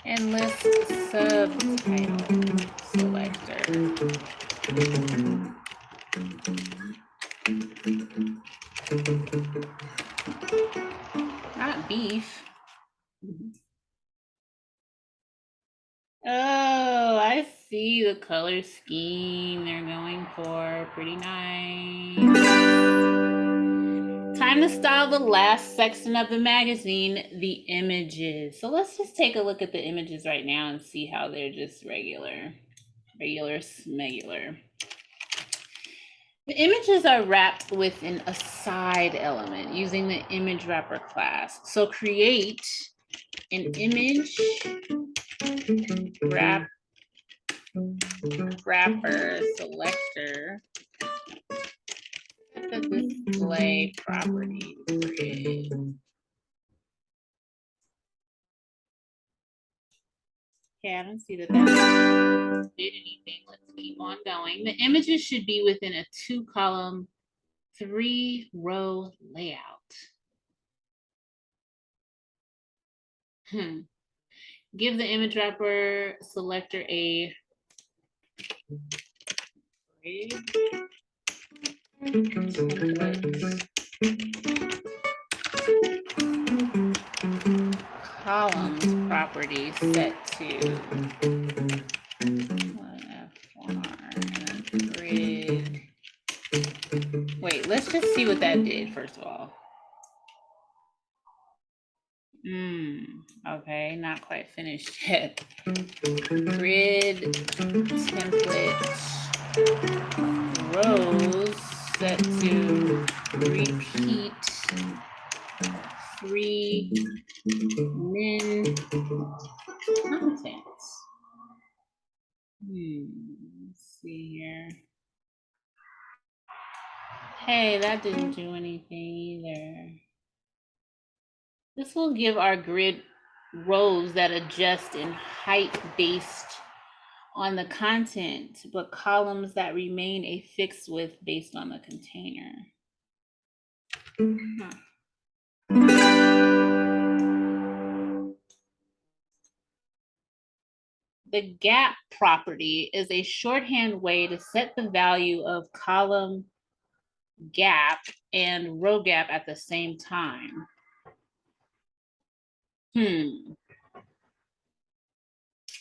And list subtitle selector. Not beef. Oh, I see the color scheme they're going for. Pretty nice. Time to style the last section of the magazine, the images. So let's just take a look at the images right now and see how they're just regular smegular. The images are wrapped within a side element using the image wrapper class. So create an image wrapper selector. The display properties grid. Okay, I don't see that did anything. Let's keep on going. The images should be within a 2-column, 3-row layout. Give the image wrapper selector a grid columns property set to grid. Wait, let's just see what that did first of all. Okay, not quite finished yet. Grid template rows set to repeat 3 min contents. Let's see here. Hey, that didn't do anything either. This will give our grid rows that adjust in height based on the content, but columns that remain a fixed width based on the container. The gap property is a shorthand way to set the value of column gap and row gap at the same time.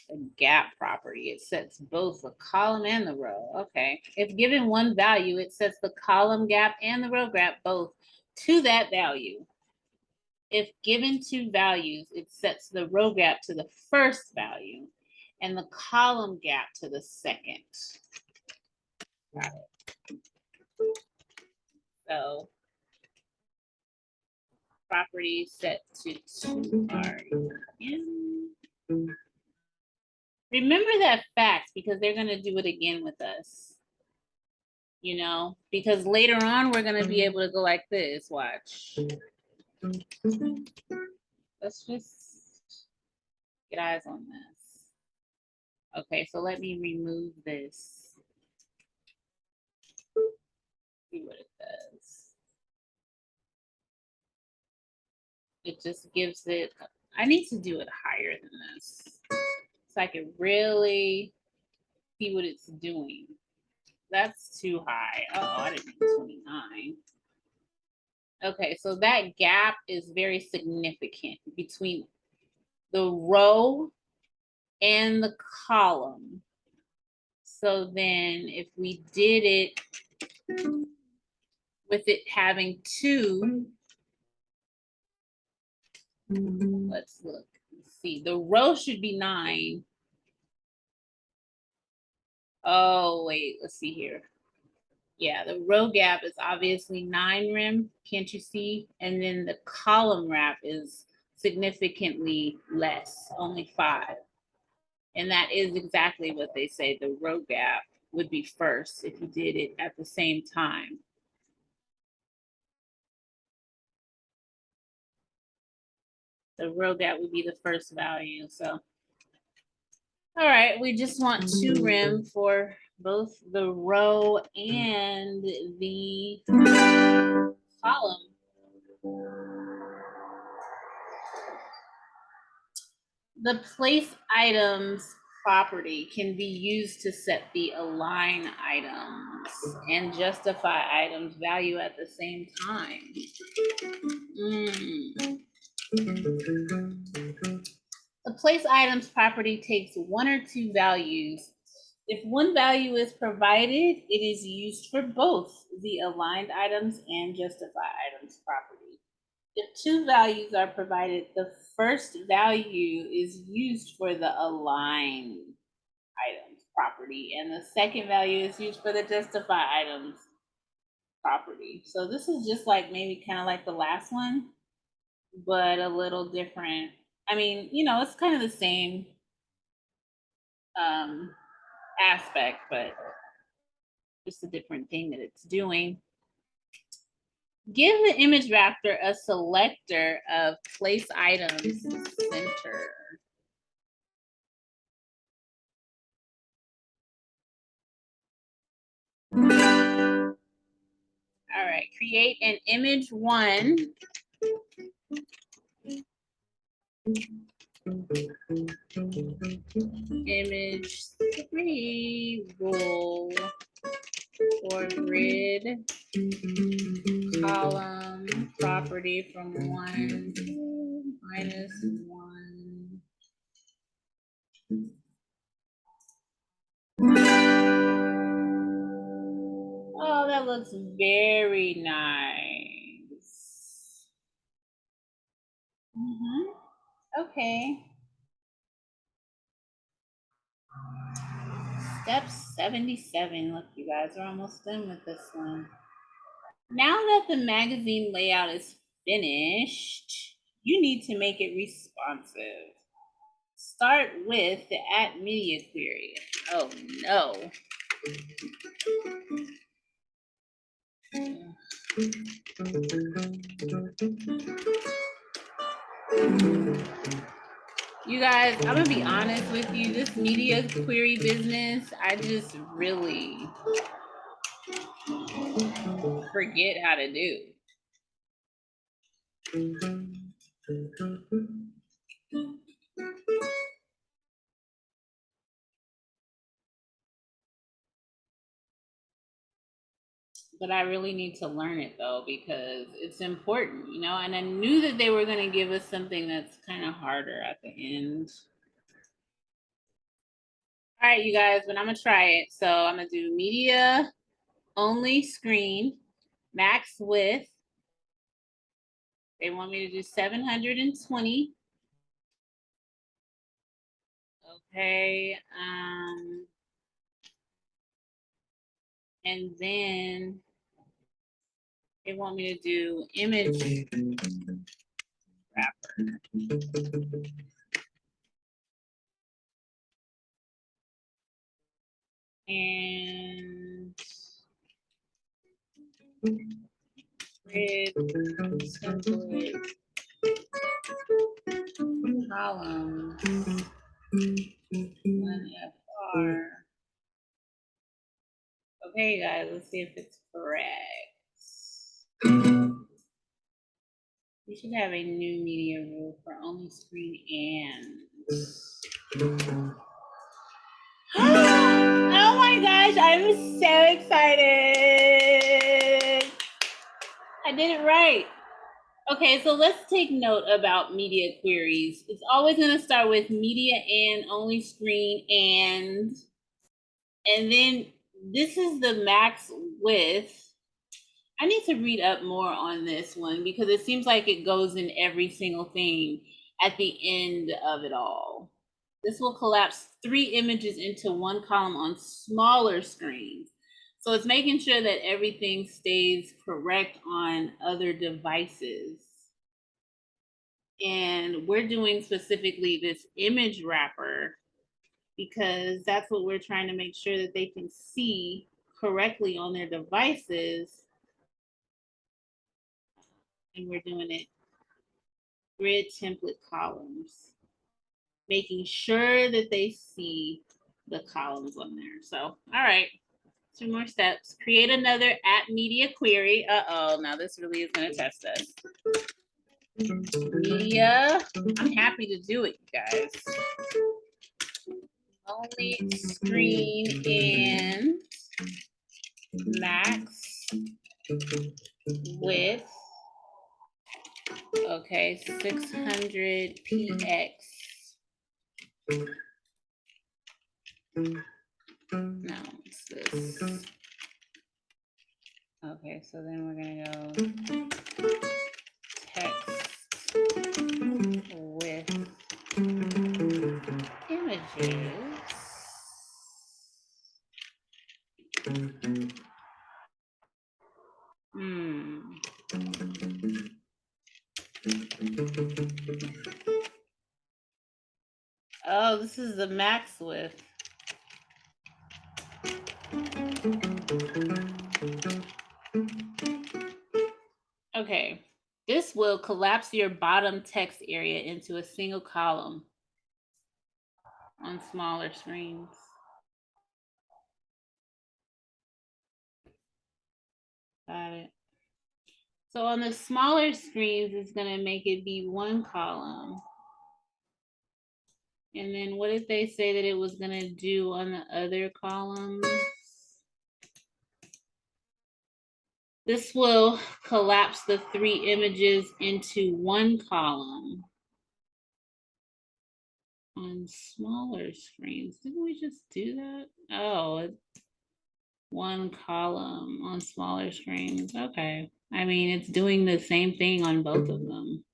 A gap property, it sets both the column and the row. Okay. If given one value, it sets the column gap and the row gap both to that value. If given 2 values, it sets the row gap to the first value and the column gap to the second. Got it. So property set to 2 REM. Remember that fact because they're going to do it again with us. You know, because later on we're going to be able to go like this. Watch. Let's just get eyes on this. Okay, so let me remove this. See what it does. It just gives it, I need to do it higher than this so I can really see what it's doing. That's too high. Oh, I didn't mean 29. Okay, so that gap is very significant between the row and the column. So then if we did it with it having 2, let's look. Let's see. The row should be 9. Oh, wait, let's see here. Yeah, the row gap is obviously 9 rem, can't you see? And then the column wrap is significantly less, only 5. And that is exactly what they say. The row gap would be first if you did it at the same time. The row gap would be the first value. So, all right, we just want 2 rem for both the row and the column. The place items property can be used to set the align items and justify items value at the same time. The place items property takes 1 or 2 values. If one value is provided, it is used for both the aligned items and justify items property. If 2 values are provided, the first value is used for the align items property, and the second value is used for the justify items property. So this is just like maybe kind of like the last one, but a little different. I mean, you know, it's kind of the same aspect, but just a different thing that it's doing. Give the image wrapper a selector of place items center. All right, create an image 1. Image 3 rule for grid column property from 1 to -1. Oh, that looks very nice. Okay. Step 77. Look, you guys are almost done with this one. Now that the magazine layout is finished, you need to make it responsive. Start with the @media query. Oh no. You guys, I'm gonna be honest with you. This media query business, I just really forget how to do. But I really need to learn it though, because it's important, you know, and I knew that they were going to give us something that's kind of harder at the end. All right, you guys, but I'm going to try it. So I'm going to do media only screen, max width. They want me to do 720. Okay. And then they want me to do image wrapper. And grid template columns 1FR. Okay, guys, let's see if it's correct. We should have a new media rule for only screen and. Oh my gosh, I'm so excited. I did it right. Okay, so let's take note about media queries. It's always going to start with media and only screen and then this is the max width. I need to read up more on this one because it seems like it goes in every single thing at the end of it all. This will collapse 3 images into one column on smaller screens. So it's making sure that everything stays correct on other devices. And we're doing specifically this image wrapper because that's what we're trying to make sure that they can see correctly on their devices. And we're doing it grid template columns, making sure that they see the columns on there. So, all right, 2 more steps. Create another @media query. Uh-oh, now this really is going to test us. Media, I'm happy to do it, you guys. Only screen and max width. Okay, 600 px. No, it's this. Okay, so then we're gonna go text with images. Oh, this is the max width. Okay, this will collapse your bottom text area into a single column on smaller screens. Got it. So on the smaller screens, it's going to make it be one column. And then what did they say that it was going to do on the other columns? This will collapse the 3 images into one column on smaller screens. Didn't we just do that? Oh, one column on smaller screens. Okay. I mean, it's doing the same thing on both of them.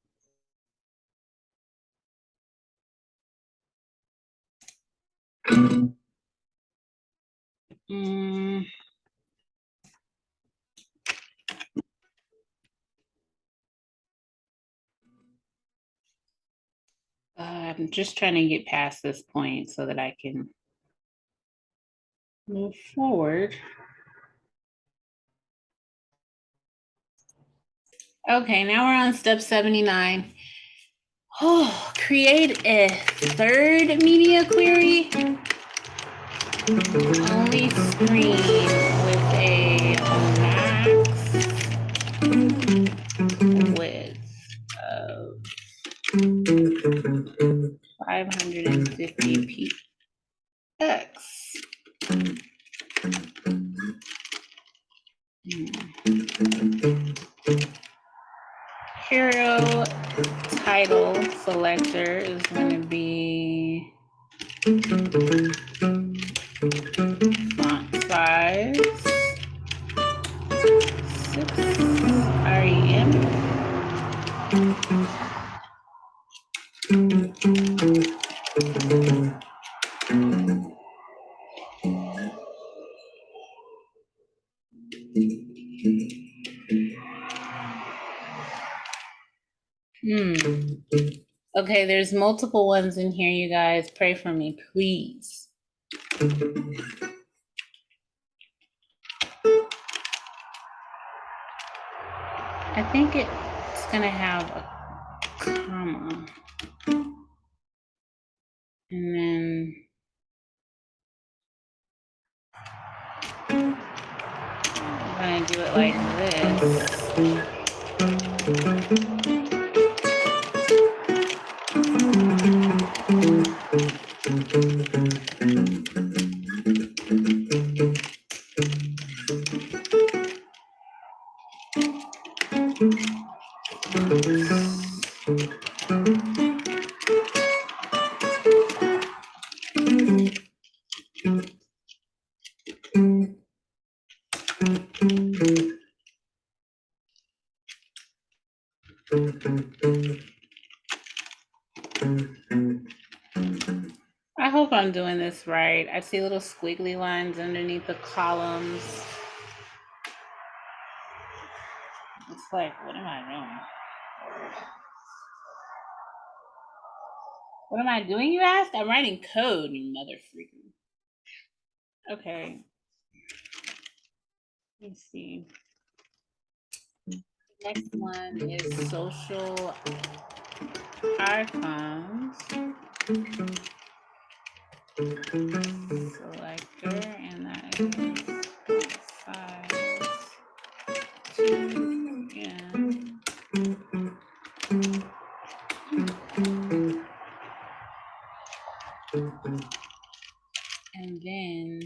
I'm just trying to get past this point so that I can move forward. Okay, now we're on step 79. Oh, create a third media query. Only screen with a max width of 550 px. Hero title selector is going to be font size 6 rem. Okay, there's multiple ones in here, you guys. Pray for me, please. I think it's gonna have a comma. And then I'm gonna do it like this. I hope I'm doing this right. I see little squiggly lines underneath the columns. It's like, what am I doing? What am I doing, you ask? I'm writing code, you mother freaking. Okay. Let's see. Next one is social icons. Selector, and that is size 2n. And then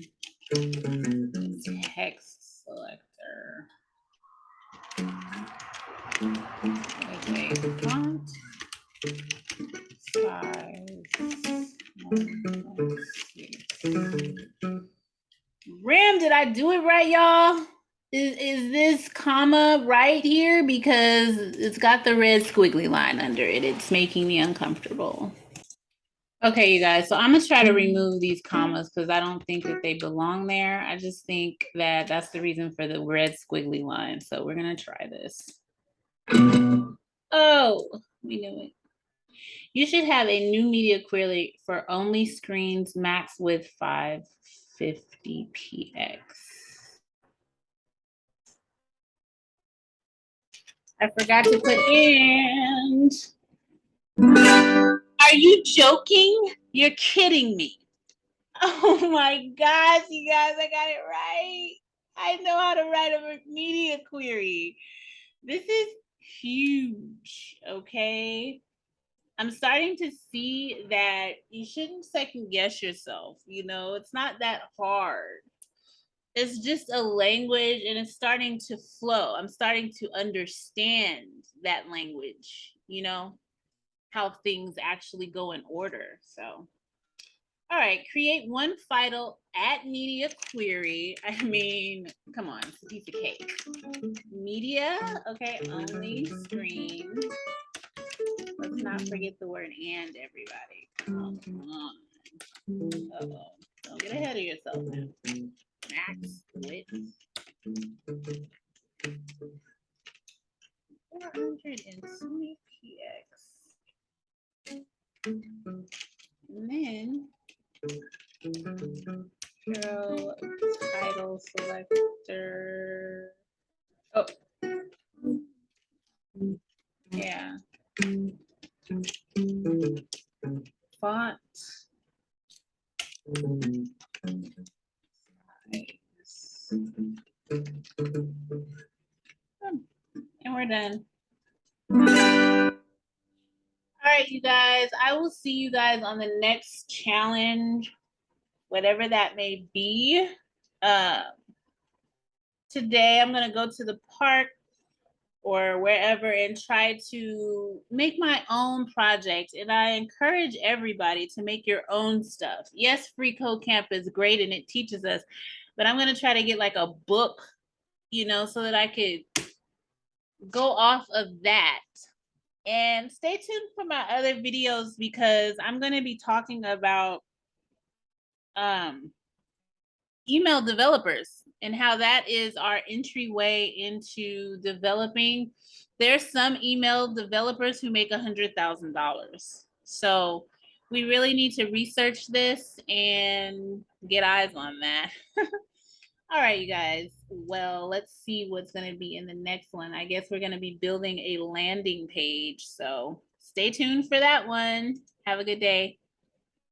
text selector. With a font size 1.6. Ram, did I do it right, y'all? Is this comma right here? Because it's got the red squiggly line under it. It's making me uncomfortable. Okay, you guys, so I'm gonna try to remove these commas because I don't think that they belong there. I just think that that's the reason for the red squiggly line. So we're gonna try this. Oh, we knew it. You should have a new media query for only screens max width 550px. I forgot to put in. Are you joking? You're kidding me. Oh my gosh, you guys, I got it right. I know how to write a media query. This is huge, okay? I'm starting to see that you shouldn't second guess yourself. You know, it's not that hard. It's just a language and it's starting to flow. I'm starting to understand that language, you know, how things actually go in order. So, all right, create one FIDL at media query. I mean, come on, it's a piece of cake. Media, okay, only screen. Let's not forget the word and, everybody. Come on. Uh-oh. Don't get ahead of yourself now. Max width 420px. And then show title selector. Oh, yeah. Font. Nice. And we're done. All right, you guys, I will see you guys on the next challenge, whatever that may be. Today, I'm going to go to the park or wherever and try to make my own project. And I encourage everybody to make your own stuff. Yes, Free Code Camp is great and it teaches us, but I'm going to try to get like a book, you know, so that I could go off of that. And stay tuned for my other videos because I'm going to be talking about email developers and how that is our entryway into developing. There's some email developers who make $100,000. So we really need to research this and get eyes on that. All right, you guys. Well, let's see what's going to be in the next one. I guess we're going to be building a landing page. So stay tuned for that one. Have a good day.